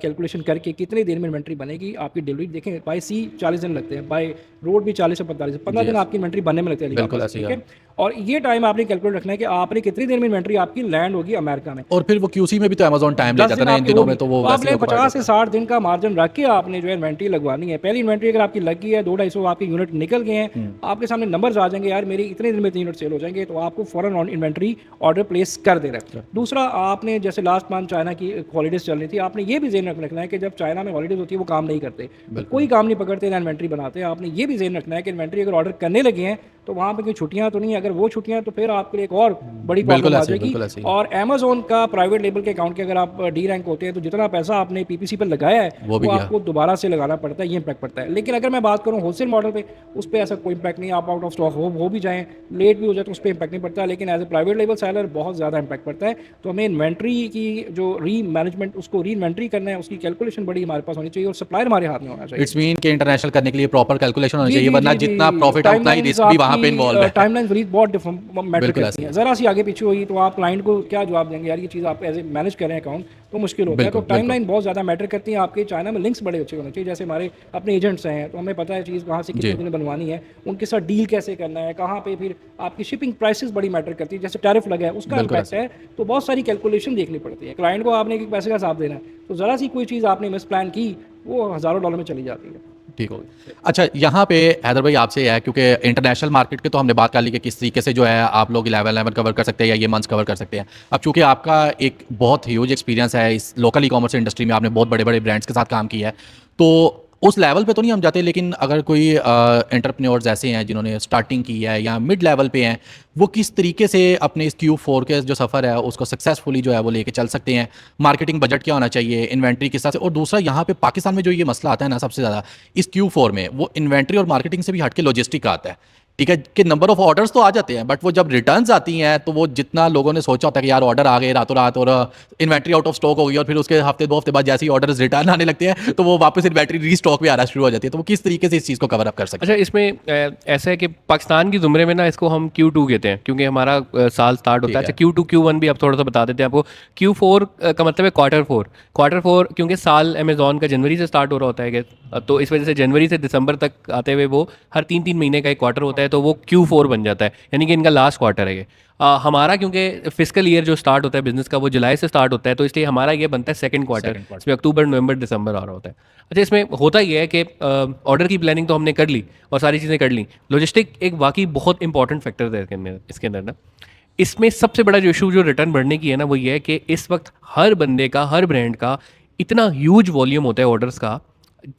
कैलकुलेशन करके कितने दिन में इन्वेंट्री बनेगी, आपकी डिलीवरी देखें, बाय सी 40 दिन लगते हैं, बाय रोड भी 40 से 45 15 दिन आपकी इन्वेंट्री बनने में लगते हैं बिल्कुल अलीबाबा से, ऐसे ही ठीक है। और ये टाइम आपने कैलकुलेट रखना है कि आपने कितनी देर में इन्वेंट्री आपकी लैंड होगी अमेरिका में। और फिर वो क्यूसी में भी तो अमेजोन टाइम ले 10 जाता है दिन ना इन आपकी दिनों होगी, में, तो वो तो वैसे आपने ही occupied 50 से होता है। 60 दिन का मार्जिन रख के आपने जो है इन्वेंट्री लगवानी है। पहली इन्वेंट्री अगर आपकी लग गई है 200-250 आपके यूनिट निकल गए हैं, आपके सामने नंबर्स आ जाएंगे, यार मेरी इतने दिन में 3 यूनिट सेल हो जाएंगे, तो आपको फौरन ऑन इन्वेंट्री ऑर्डर प्लेस कर देना है। दूसरा, आपने जैसे लास्ट मंथ चाइना की हॉलीडेज चल रही थी, आपने ये भी ज़हन रखना है कि जब चाइना में हॉलीडेज होती है वो काम नहीं करते, कोई काम नहीं पकड़ते ना इन्वेंट्री बनाते हैं। आपने ये भी ज़हन रखना है कि इन्वेंट्री अगर ऑर्डर करने लगे हैं तो वहाँ पे कोई छुट्टियाँ तो नहीं है, अगर वो छुट्टियाँ तो फिर आपके लिए एक और बड़ी प्रॉब्लम आ जाएगी। बिल्कुल ऐसे ही। और अमेजोन का प्राइवेट लेबल के अकाउंट के अगर आप डी रैंक होते हैं तो जितना पैसा आपने पीपीसी पर लगाया है वो भी वो गया। आपको दोबारा से लगाना पड़ता है, ये इम्पैक्ट पड़ता है। लेकिन अगर मैं बात करूँ होलसेल मॉडल पे, उस पर ऐसा कोई इम्पैक्ट नहीं, आप आउट ऑफ स्टॉक हो भी जाएँ, लेट भी हो जाए तो उस पर इम्पैक्ट नहीं पड़ता। लेकिन as a private label seller बहुत ज़्यादा इम्पैक्ट पड़ता है। तो हमें इन्वेंट्री की जो री मैनेजमेंट, उसको री इन्वेंट्री करना है, उसकी कैलकुलेशन बड़ी हमारे पास होनी चाहिए और सप्लायर हमारे हाथ में होना चाहिए। इट्स मीन कि इंटरनेशनल करने के लिए प्रॉपर कैलकुलेशन होनी जी, चाहिए, जी, वरना जी, जितना जी। प्रॉफिट है उतना ही रिस्क भी वहाँ पे इन्वॉल्व है। टाइमलाइन बहुत मैटर बिल्कुल करती ऐसे है। ही। ज़रा सी आगे पीछे हुई तो आप क्लाइंट को क्या जवाब देंगे, यार ये चीज़ आप एज ए मैनेज कर रहे हैं अकाउंट तो मुश्किल होता है। तो बिल्कुल, टाइमलाइन बहुत ज़्यादा मैटर करती है। आपके चाइना में लिंक्स बड़े अच्छे होने चाहिए, जैसे हमारे अपने एजेंट्स हैं तो हमें पता है चीज़ कहाँ से कितने जी। दिन बनवानी है, उनके साथ डील कैसे करना है, कहाँ पे फिर आपकी शिपिंग प्राइसेस बड़ी मैटर करती है, जैसे टैरिफ लगा है उसका बिल्कुल इम्पैक्ट है। तो बहुत सारी कैलकुलेशन देखनी पड़ती है। क्लाइंट को आपने एक पैसे का हिसाब देना है, तो ज़रा सी कोई चीज़ आपने मिस प्लान की वो हज़ारों डॉलर में चली जाती है। ठीक हो गया। अच्छा, यहाँ पे हैदर भाई आपसे है, क्योंकि इंटरनेशनल मार्केट के तो हमने बात कर ली कि किस तरीके से जो है आप लोग 11 कवर कर सकते हैं या ये मंथ्स कवर कर सकते हैं। अब चूंकि आपका एक बहुत ह्यूज एक्सपीरियंस है इस लोकल ई कॉमर्स इंडस्ट्री में, आपने बहुत बड़े बड़े ब्रांड्स के साथ काम किया है, तो उस लेवल पे तो नहीं हम जाते, लेकिन अगर कोई एंटरप्रेन्योर्स ऐसे हैं जिन्होंने स्टार्टिंग की है या मिड लेवल पे हैं, वो किस तरीके से अपने इस Q4 के जो सफ़र है उसको सक्सेसफुली जो है वो लेके चल सकते हैं? मार्केटिंग बजट क्या होना चाहिए, इन्वेंट्री किस तरह से, और दूसरा यहाँ पे पाकिस्तान में जो ये मसला आता है ना सबसे ज़्यादा इस Q4 में, वो इन्वेंट्री और मार्केटिंग से भी हट के लॉजिस्टिक का आता है। ठीक है कि नंबर ऑफ ऑर्डर्स तो आ जाते हैं, बट वो जब रिटर्न्स आती हैं तो वो जितना लोगों ने सोचा होता है कि यार ऑर्डर आ गए रातों रात और इन्वेंट्री आउट ऑफ स्टॉक हो गई, और फिर उसके हफ्ते 2 हफ्ते बाद जैसे ही ऑर्डर्स रिटर्न आने लगते हैं तो वो वापस इन्वेंट्री रीस्टॉक में आना शुरू हो जाती है। तो वो किस तरीके से इस चीज़ को कवर अप कर सकते हैं? अच्छा, इसमें ऐसा है कि पाकिस्तान की ज़ुमरे में ना इसको हम Q2 कहते हैं, क्योंकि हमारा साल स्टार्ट होता है। ठीक अच्छा, Q2 Q1 भी आप थोड़ा सा बता देते हैं आपको। Q4 का मतलब है क्वार्टर फोर, क्योंकि साल अमेजोन का जनवरी से स्टार्ट हो रहा होता है तो इस वजह से जनवरी से दिसंबर तक आते हुए वो हर 3-3 महीने का एक क्वार्टर होता है, तो वो Q4 बन जाता है, यानी कि इनका लास्ट क्वार्टर है ये। हमारा क्योंकि फिजिकल ईयर जो स्टार्ट होता है बिजनेस का वो जुलाई से स्टार्ट होता है, तो इसलिए हमारा ये बनता है सेकंड क्वार्टर, इसमें अक्टूबर नवंबर दिसंबर आ रहा होता है। अच्छा, इसमें होता ये है कि ऑर्डर की प्लानिंग तो हमने कर ली और सारी चीज़ें कर ली, लॉजिस्टिक एक वाकई बहुत इंपॉर्टेंट फैक्टर है इसके अंदर ना। इसमें सबसे बड़ा जो इशू जो रिटर्न बढ़ने की है ना वो ये है कि इस वक्त हर बंदे का, हर ब्रांड का इतना ह्यूज वॉल्यूम होता है ऑर्डर्स का,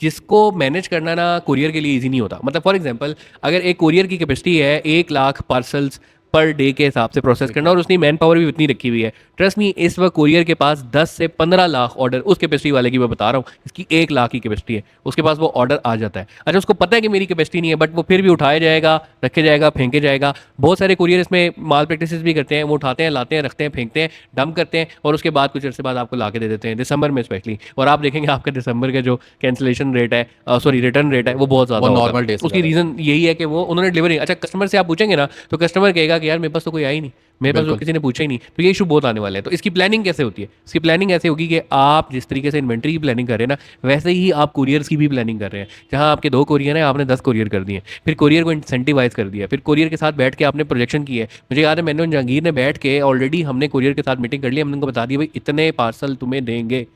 जिसको मैनेज करना ना कुरियर के लिए इजी नहीं होता। मतलब फॉर एग्जांपल, अगर एक कुरियर की कैपेसिटी है 1 लाख पार्सल्स पर डे के हिसाब से प्रोसेस करना, और उसने मैन पावर भी उतनी रखी हुई है, ट्रस्ट मी इस वक्त कुरियर के पास 10 से 15 लाख ऑर्डर, उस कैपेसिटी वाले की मैं बता रहा हूँ, इसकी 1 लाख की कैपेसिटी है, उसके पास वो ऑर्डर आ जाता है। अच्छा, उसको पता है कि मेरी कैपेसिटी नहीं है, बट वो फिर भी उठाया जाएगा, रखे जाएगा, फेंके जाएगा। बहुत सारे कुरियर इसमें माल प्रैक्टिस भी करते हैं, वो उठाते हैं, लाते हैं, रखते हैं, फेंकते हैं, डंप करते हैं, और उसके बाद कुछ अर्से बाद आपको ला के दे देते हैं, दिसंबर में स्पेशली। और आप देखेंगे आपका दिसंबर का जो कैंसिलेशन रेट है, सॉरी रिटर्न रेट है, वो बहुत ज़्यादा वो होगा। normal days से उसकी रीज़न यही है कि वो उन्होंने डिलीवरी, अच्छा कस्टमर से आप पूछेंगे ना तो कस्टमर कहेगा कि यार मेरे पास तो कोई आई नहीं, मेरे पास तो किसी ने पूछा ही नहीं, तो ये इशू बहुत आने वाले हैं। तो इसकी प्लानिंग कैसे होती है? इसकी प्लानिंग ऐसे होगी कि आप जिस तरीके से इन्वेंट्री की प्लानिंग कर रहे हैं ना, वैसे ही आप कुरियर्स की भी प्लानिंग कर रहे हैं। जहाँ आपके 2 कुरियर हैं, आपने 10 कुरियर कर दिए, फिर कुरियर को इंसेंटिवाइज कर दिया, फिर कुरियर के साथ बैठ के आपने प्रोजेक्शन की है। मुझे याद है मैंने और जहांगीर ने बैठ के ऑलरेडी हमने कुरियर के साथ मीटिंग कर ली, हमने उनको बता दिया भाई इतने पार्सल तुम्हें देंगे,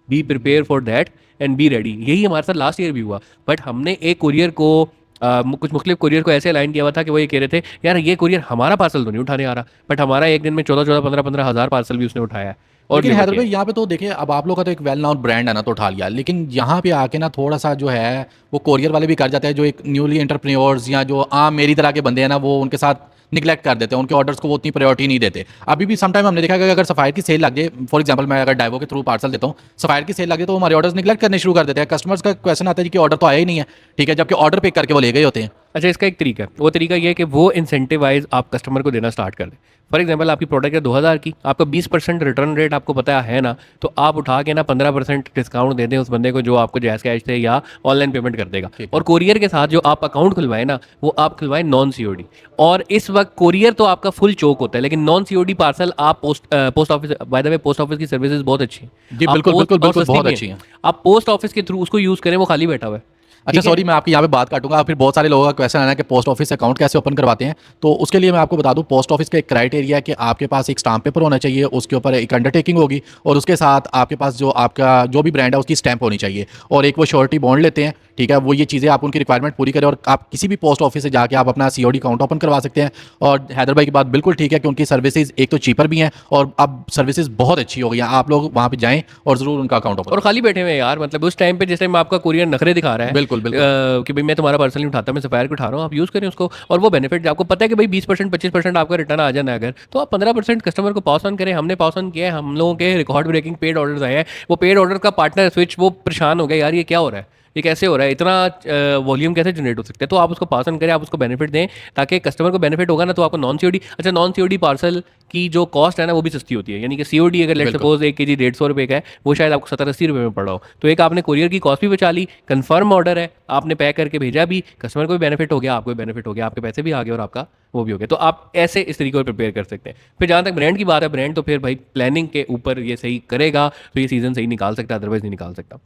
be prepare for that and be ready. यही हमारे साथ लास्ट ईयर भी हुआ, बट हमने एक कुरियर को कुछ मुख्तलिफ कुरियर को ऐसे अलाइन किया हुआ था कि वो ये कह रहे थे यार ये कुरियर हमारा पार्सल तो नहीं उठाने आ रहा, बट हमारा एक दिन में 14-14, 15-15 हज़ार पार्सल भी उसने उठाया है। और लेकिन deliver हैदर किया भाई यहाँ पे तो देखिए, अब आप लोग का तो एक वेल नाउन ब्रांड है ना, तो उठा लिया, लेकिन यहाँ पे आके ना थोड़ा सा जो है वो कोरियर वाले भी कर जाते हैं, जो एक न्यूली एंटरप्रेन्योर्स या जो आम मेरी तरह के बंदे हैं ना, वो उनके साथ निगलेक्ट कर देते हैं, उनके ऑर्डर्स को वो उतनी प्रायोरिटी नहीं देते। अभी भी समटाइम हमने देखा कि अगर सफायर की सेल लग जाए, फॉर एग्जांपल मैं अगर डाइवो के थ्रू पार्सल देता हूँ, सफायर की सेल लग जाए तो वो हमारे ऑर्डर्स निगलेक्ट करने शुरू कर देते हैं। कस्टमर्स का क्वेश्चन आता है जी कि ऑर्डर तो आया ही नहीं है, ठीक है, जबकि ऑर्डर पिक करके वो ले गए होते हैं। अच्छा, इसका एक तरीका है, वो तरीका ये है कि वो इंसेंटिवाइज आप कस्टमर को देना स्टार्ट कर दें। फॉर एग्जांपल आपकी प्रोडक्ट है 2000 की, आपका 20% रिटर्न रेट आपको पता है ना, तो आप उठा के ना 15% डिस्काउंट दे दें उस बंदे को जो आपको जैस कैश से या ऑनलाइन पेमेंट कर देगा। और कोरियर के साथ जो आप अकाउंट खुलवाएं ना, वो आप खुलवाएं नॉन COD। और इस आपका कोरियर तो आपका फुल चोक होता है, लेकिन नॉन सीओडी पार्सल आप post office, by the way post office की सर्विसेज बहुत अच्छी हैं। जी, आप बिल्कुल, पोस्ट- बिल्कुल, और बिल्कुल, सस्ती बहुत भी अच्छी हैं। हैं। आप पोस्ट ऑफिस के थ्रू उसको यूज़ करें, वो खाली बैठा हुआ है। अच्छा, ठीक है? सॉरी मैं आपकी यहाँ पे बात काटूंगा, फिर बहुत सारे लोगों का क्वेश्चन आना है कि पोस्ट ऑफिस अकाउंट कैसे ओपन करवाते हैं। तो उसके लिए मैं आपको बता दूं, पोस्ट ऑफिस का एक क्राइटेरिया है कि आपके पास एक स्टाम्प पेपर होना चाहिए, उसके ऊपर एक अंडरटेकिंग होगी, और उसके साथ आपके पास जो आपका जो भी ब्रांड है उसकी स्टैंप होनी चाहिए, और एक वो श्योरिटी बॉन्ड लेते हैं। ठीक है, वो ये चीज़ें आप उनकी रिक्वायरमेंट पूरी करें, और आप किसी भी पोस्ट ऑफिस से जाके आप अपना सीओडी अकाउंट ओपन करवा सकते हैं। और हैदर भाई की बात बिल्कुल ठीक है कि उनकी सर्विसेज एक तो चीपर भी हैं, और अब सर्विसेज बहुत अच्छी हो गई हैं। आप लोग वहाँ पे जाएँ और ज़रूर उनका अकाउंट ओपन और खाली बैठे हुए हैं यार, मतलब उस टाइम पे जिस टाइम आपका कोरियर नखरे दिखा रहा है, बिल्कुल, बिल्कुल। कि भाई मैं तुम्हारा पार्सल नहीं उठाता, मैं सफायर को उठा रहा हूँ, आप यूज़ करें उसको, और वो बेनिफिट आपको पता है कि भाई 20% 25% आपका रिटर्न आ जाना है अगर, तो आप 15% कस्टमर को पास ऑन करें। हमने पास ऑन किया है, हम लोगों के रिकॉर्ड ब्रेकिंग पेड ऑर्डर्स आए हैं, वो पेड ऑर्डर का पार्टनर स्विच वो परेशान हो गया, यार ये क्या हो रहा है, ये कैसे हो रहा है, इतना वॉल्यूम कैसे जनरेट हो सकता है। तो आप उसको पास ऑन करें, आप उसको बेनिफिट दें, ताकि कस्टमर को बेनिफिट होगा ना, तो आपको नॉन सीओडी, अच्छा नॉन सीओडी पार्सल की जो कॉस्ट है ना वो भी सस्ती होती है। यानी कि सीओडी अगर लेट बिल्कुल। सपोज 1 kg 150 रुपये का है, वो शायद आपको 70-80 रुपये में पड़ रहा हो, तो एक आपने कोरियर की कॉस्ट भी बचा ली, कंफर्म ऑर्डर है, आपने पैक करके भेजा भी, कस्टमर को भी बेनिफिट हो गया, आपको भी बेनिफिट हो गया, आपके पैसे भी आ गए और आपका वो भी हो गया। तो आप ऐसे इस तरीके से प्रिपेयर कर सकते हैं। फिर जहाँ तक ब्रांड की बात है, ब्रांड तो फिर भाई प्लानिंग के ऊपर ये सही करेगा तो ये सीज़न सही निकाल सकता है, अदरवाइज नहीं निकाल सकता।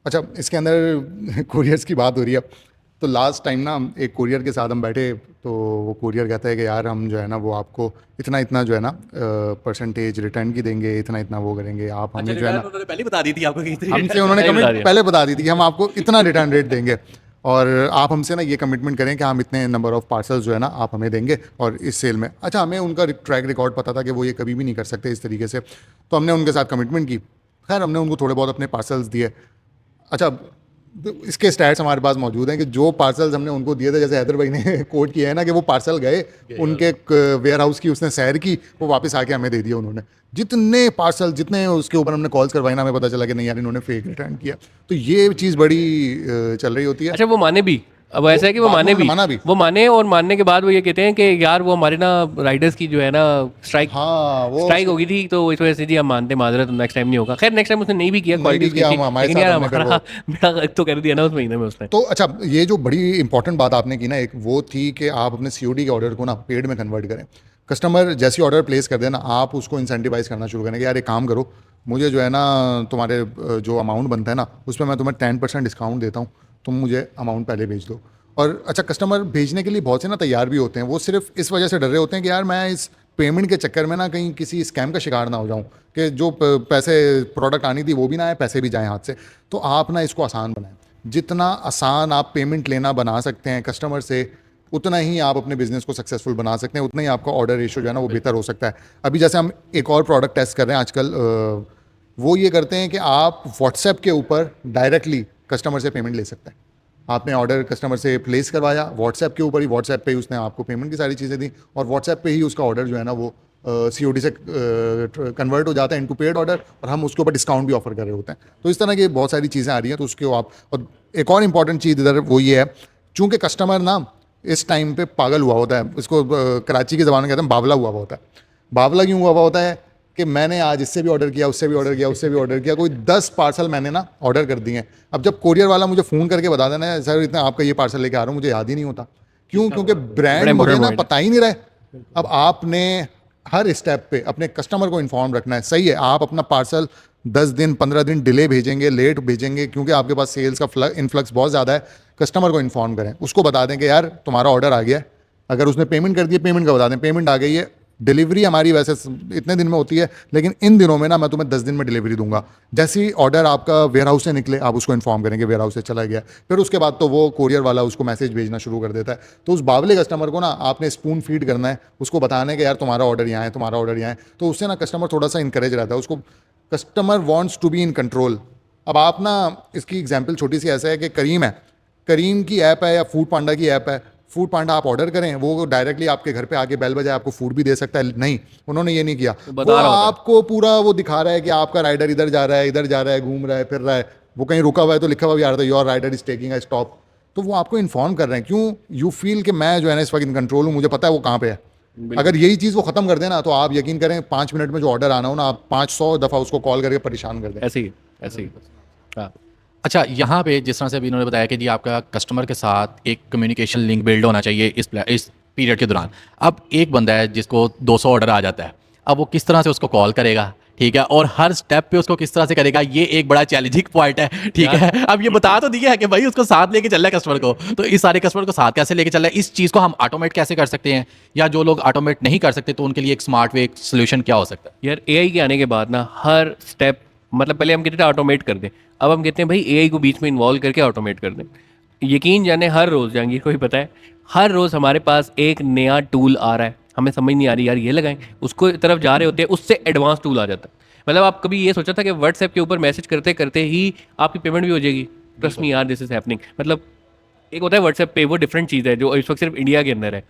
अच्छा, इसके अंदर कुरियर्स की बात हो रही है, तो लास्ट टाइम ना एक कुरियर के साथ हम बैठे, तो वो कुरियर कहता है कि यार हम जो है ना वो आपको इतना इतना जो है ना परसेंटेज रिटर्न की देंगे, इतना इतना वो करेंगे, आप हमें जो है ना, उन्होंने पहले बता दी थी आपको कि हमसे उन्होंने पहले बता कमिट दिया। पहले बता दी थी कि हम आपको इतना रिटर्न रेट देंगे, और आप हमसे ना ये कमिटमेंट करें कि हम इतने नंबर ऑफ पार्सल्स जो है ना आप हमें देंगे और इस सेल में। अच्छा, हमें उनका ट्रैक रिकॉर्ड पता था कि वो ये कभी भी नहीं कर सकते इस तरीके से, तो हमने उनके साथ कमिटमेंट की। खैर, हमने उनको थोड़े बहुत अपने पार्सल्स दिए। अच्छा, इसके स्टैट्स हमारे पास मौजूद हैं कि जो पार्सल्स हमने उनको दिए थे, जैसे हैदर भाई ने कोट किया है ना कि वो पार्सल गए उनके वेयर हाउस की, उसने सैर की, वो वापस आके हमें दे दिया उन्होंने। जितने पार्सल, जितने उसके ऊपर हमने कॉल्स करवाई ना, हमें पता चला कि नहीं यार इन्होंने फेक रिटर्न किया। तो ये चीज़ बड़ी चल रही होती है। अच्छा, वो माने भी, अब ऐसा है कि वो बाद में माने उन्होंने माना भी। वो माने, और मानने के बाद वो ये कहते हैं कि यार वो हमारे ना राइडर्स की जो है ना स्ट्राइक हाँ, वो स्ट्राइक हो गई थी, तो इस वजह से जी हम मानते माजरत, नेक्स्ट टाइम नहीं होगा। खैर नेक्स्ट टाइम उसने नहीं भी किया, नहीं क्वालिटी भी किया, उसकी थी, हमारे लेकिन साथ यार हमने फिर हमारा बेड़ा गर्क तो कर दिया ना उस महीने में उसने। तो अच्छा, ये जो बड़ी इंपॉर्टेंट बात आपने की ना, एक वो थी कि आप अपने सीओडी के ऑर्डर को ना पेड में कन्वर्ट करें। कस्टमर जैसे ऑर्डर प्लेस कर देना, आप उसको इंसेंटिवाइज करना शुरू करें कि यार एक काम करो, मुझे जो है ना तुम्हारे जो अमाउंट बनता है ना उस पर मैं तुम्हें 10% डिस्काउंट देता हूँ, तुम मुझे अमाउंट पहले भेज दो। और अच्छा, कस्टमर भेजने के लिए बहुत से ना तैयार भी होते हैं, वो सिर्फ इस वजह से डर रहे होते हैं कि यार मैं इस पेमेंट के चक्कर में ना कहीं किसी स्कैम का शिकार ना हो जाऊं, कि जो पैसे प्रोडक्ट आनी थी वो भी ना आए, पैसे भी जाएं हाथ से। तो आप ना इसको आसान बनाएं, जितना आसान आप पेमेंट लेना बना सकते हैं कस्टमर से, उतना ही आप अपने बिजनेस को सक्सेसफुल बना सकते हैं, उतना ही आपका ऑर्डर रेशियो जो है ना वो बेहतर हो सकता है। अभी जैसे हम एक और प्रोडक्ट टेस्ट कर रहे हैं आजकल, वो ये करते हैं कि आप व्हाट्सएप के ऊपर डायरेक्टली कस्टमर से पेमेंट ले सकते हैं। आपने ऑर्डर कस्टमर से प्लेस करवाया व्हाट्सएप के ऊपर ही, व्हाट्सएप पे ही उसने आपको पेमेंट की सारी चीज़ें दी, और व्हाट्सएप पे ही उसका ऑर्डर जो है ना वो सीओडी से कन्वर्ट हो जाता है इनटू पेड ऑर्डर, और हम उसके ऊपर डिस्काउंट भी ऑफर कर रहे होते हैं। तो इस तरह की बहुत सारी चीज़ें आ रही हैं, तो उसके आप, और एक और इंपॉर्टेंट चीज़ इधर वो ये है, चूँकि कस्टमर ना इस टाइम पे पागल हुआ होता है, इसको कराची की ज़बान में कहते हैं बावला हुआ होता है। बावला क्यों हुआ होता है कि मैंने आज इससे भी ऑर्डर किया, उससे भी ऑर्डर किया, उससे भी ऑर्डर किया, कोई 10 पार्सल मैंने ना ऑर्डर कर दिए हैं। अब जब कोरियर वाला मुझे फ़ोन करके बता देना है सर इतना आपका ये पार्सल लेके आ रहा हूँ, मुझे याद ही नहीं होता। क्यों? क्योंकि ब्रांड मुझे ना पता ही नहीं रहा है। अब आपने हर स्टेप पे अपने कस्टमर को इन्फॉर्म रखना है। सही है, आप अपना पार्सल 10 दिन 15 दिन डिले भेजेंगे, लेट भेजेंगे, क्योंकि आपके पास सेल्स का इन्फ्लक्स बहुत ज़्यादा है। कस्टमर को इन्फॉर्म करें, उसको बता दें कि यार तुम्हारा ऑर्डर आ गया है, अगर उसने पेमेंट कर दी है पेमेंट का बता दें, पेमेंट आ गई है। डिलीवरी हमारी वैसे इतने दिन में होती है, लेकिन इन दिनों में ना मैं तुम्हें 10 दिन में डिलीवरी दूंगा। जैसे ही ऑर्डर आपका वेयर हाउस से निकले, आप उसको इन्फॉर्म करेंगे वेयर हाउस से चला गया, फिर उसके बाद तो वो कोरियर वाला उसको मैसेज भेजना शुरू कर देता है। तो उस बावले कस्टमर को ना आपने स्पून फीड करना है, उसको बताने कि यार तुम्हारा ऑर्डर यहाँ है, तुम्हारा ऑर्डर यहाँ है। तो उससे ना कस्टमर थोड़ा सा इंकरेज रहता है, उसको customer wants to be in control. अब आप ना, इसकी एग्जाम्पल छोटी सी ऐसा है कि करीम है, करीम की ऐप है या फूड पांडा की ऐप है, फूड पांडा आप ऑर्डर करें, वो डायरेक्टली आपके घर पे आके बेल बजाए आपको फूड भी दे सकता है। नहीं, उन्होंने ये नहीं किया, बता वो रहा होता है। आपको पूरा वो दिखा रहा है कि आपका राइडर इधर जा रहा है, इधर जा रहा है, घूम रहा है, फिर रहा है, वो कहीं रुका हुआ है तो लिखा हुआ भी आ रहा है your rider is taking a stop. तो वो आपको इन्फॉर्म कर रहे हैं, क्यों? यू फील कि मैं जो है ना इस वक्त इन कंट्रोल हूँ, मुझे पता है वो कहाँ पे है। अगर यही चीज़ वो ख़त्म कर देना तो आप यकीन करें 5 मिनट में जो ऑर्डर आना हो ना, आप 500 दफ़ा उसको कॉल करके परेशान कर दें। ऐसे ही हाँ। अच्छा, यहाँ पे जिस तरह से अभी इन्होंने बताया कि जी आपका कस्टमर के साथ एक कम्युनिकेशन लिंक बिल्ड होना चाहिए इस पीरियड के दौरान। अब एक बंदा है जिसको 200 ऑर्डर आ जाता है, अब वो किस तरह से उसको कॉल करेगा, ठीक है, और हर स्टेप पे उसको किस तरह से करेगा, ये एक बड़ा चैलेंजिंग पॉइंट है, ठीक है। अब ये बता तो दिया है कि भाई उसको साथ लेके चल रहा है कस्टमर को, तो इस सारे कस्टमर को साथ कैसे लेके चल रहा है, इस चीज़ को हम ऑटोमेट कैसे कर सकते हैं, या जो लोग ऑटोमेट नहीं कर सकते तो उनके लिए एक स्मार्ट वे, एक सोल्यूशन क्या हो सकता है? यार एआई के आने के बाद ना हर स्टेप, मतलब पहले हम कहते थे ऑटोमेट कर दें, अब हम कहते हैं भाई एआई को बीच में इन्वॉल्व करके ऑटोमेट कर दें। यकीन जाने हर रोज़, जहांगीर को भी पता है, हर रोज़ हमारे पास एक नया टूल आ रहा है, हमें समझ नहीं आ रही यार ये लगाएं, उसको तरफ जा रहे होते हैं, उससे एडवांस टूल आ जाता है। मतलब आप कभी ये सोचा था कि व्हाट्सएप के ऊपर मैसेज करते करते ही आपकी पेमेंट भी हो जाएगी? ट्रस्ट मी यार, दिस इज हैपनिंग। मतलब एक होता है व्हाट्सएप पे, वो डिफरेंट चीज़ है जो इस वक्त सिर्फ इंडिया के अंदर है।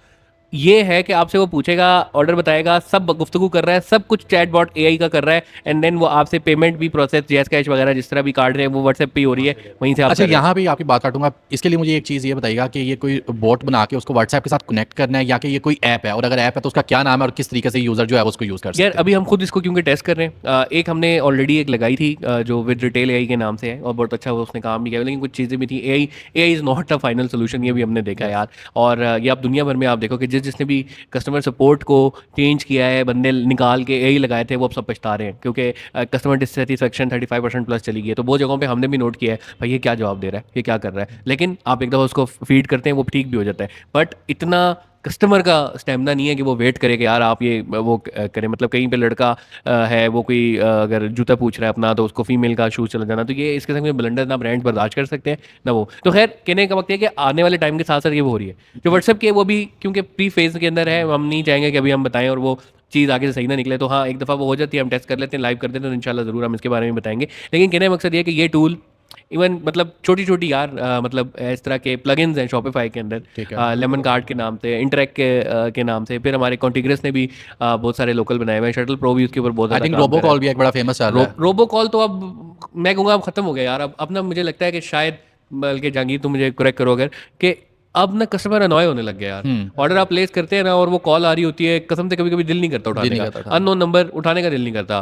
ये है कि आपसे वो पूछेगा, ऑर्डर बताएगा, सब गुफ्तगू कर रहा है, सब कुछ चैटबॉट एआई का कर रहा है, एंड देन वो आपसे पेमेंट भी प्रोसेस, जैस कैश वगैरह जिस तरह भी काट रहे हैं वो व्हाट्सएप पे ही हो रही है, वहीं से आप अच्छा, कर रहे हैं। यहाँ भी आपकी बात काटूंगा, इसके लिए मुझे एक चीज़ ये बताइएगा कि ये कोई बोट बना के उसको व्हाट्सएप के साथ कनेक्ट करना है, या कि ये कोई ऐप है, और अगर ऐप है तो उसका क्या नाम है और किस तरीके से यूज़र जो है उसको यूज़ कर सकते यार हैं? अभी हम खुद इसको क्योंकि टेस्ट कर रहे हैं, एक हमने ऑलरेडी एक लगाई थी जो विद रिटेल एआई के नाम से है, और बहुत अच्छा वो उसने काम भी किया, लेकिन कुछ चीज़ें भी थी। AI is not a final solution, ये भी हमने देखा यार। और ये आप दुनिया भर में आप देखो कि जिसने भी कस्टमर सपोर्ट को चेंज किया है, बंदे निकाल के एआई लगाए थे, वो अब सब पछता रहे हैं, क्योंकि कस्टमर डिससेटिस्फेक्शन 35% प्लस चली गई है। तो वो जगहों पे हमने भी नोट किया है भाई ये क्या जवाब दे रहा है, ये क्या कर रहा है, लेकिन आप एक दफ़ा उसको फीड करते हैं वो ठीक भी हो जाता है। बट इतना कस्टमर का स्टेमिना नहीं है कि वो वेट करे कि यार आप ये वो करें। मतलब कहीं पे लड़का है, वो कोई अगर जूता पूछ रहा है अपना, तो उसको फीमेल का शूज़ चला जाना, तो ये इसके संग में ब्लंडर ना ब्रांड्स बर्दाश्त कर सकते हैं ना वो। तो खैर कहने का वक्त है कि आने वाले टाइम के साथ साथ ये वो हो रही है जो व्हाट्सएप की है, वो भी क्योंकि प्री फेज के अंदर है, हम नहीं चाहेंगे कि अभी हम बताएं और वो चीज़ आगे से सही ना निकले। तो हाँ, एक दफ़ा वो हो जाती है, हम टेस्ट कर लेते हैं, लाइव कर देते हैं, तो इंशाल्लाह ज़रूर हम इसके बारे में बताएंगे। लेकिन कहने का मकसद ये है कि ये टूल इवन मतलब छोटी छोटी यार मतलब इस तरह के प्लगइन्स हैं शॉपिफाई के अंदर, ठीक है। लेमन कार्ड के नाम से, इंटरेक्ट के नाम से, फिर हमारे कॉन्टिग्रेस ने भी बहुत सारे लोकल बनाए हुए हैं, शटल प्रो भी उसके ऊपर बहुत आई ज़्यादा थिंक काम रोबो कर रहा कॉल भी एक बड़ा फेमस चल रहा है। है। रोबो कॉल तो अब मैं कहूँगा अब ख़त्म हो गया यार। अब ना मुझे लगता है कि शायद, बल्कि जहांगीर तुम मुझे करेक्ट करो अगर, कि अब ना कस्टमर अनॉय होने लग गया यार। ऑर्डर आप प्लेस करते हैं ना और वो कॉल आ रही होती है, कसम से कभी कभी दिल नहीं करता दिल उठाने नहीं का, करता था। अननोन नंबर उठाने का दिल नहीं करता।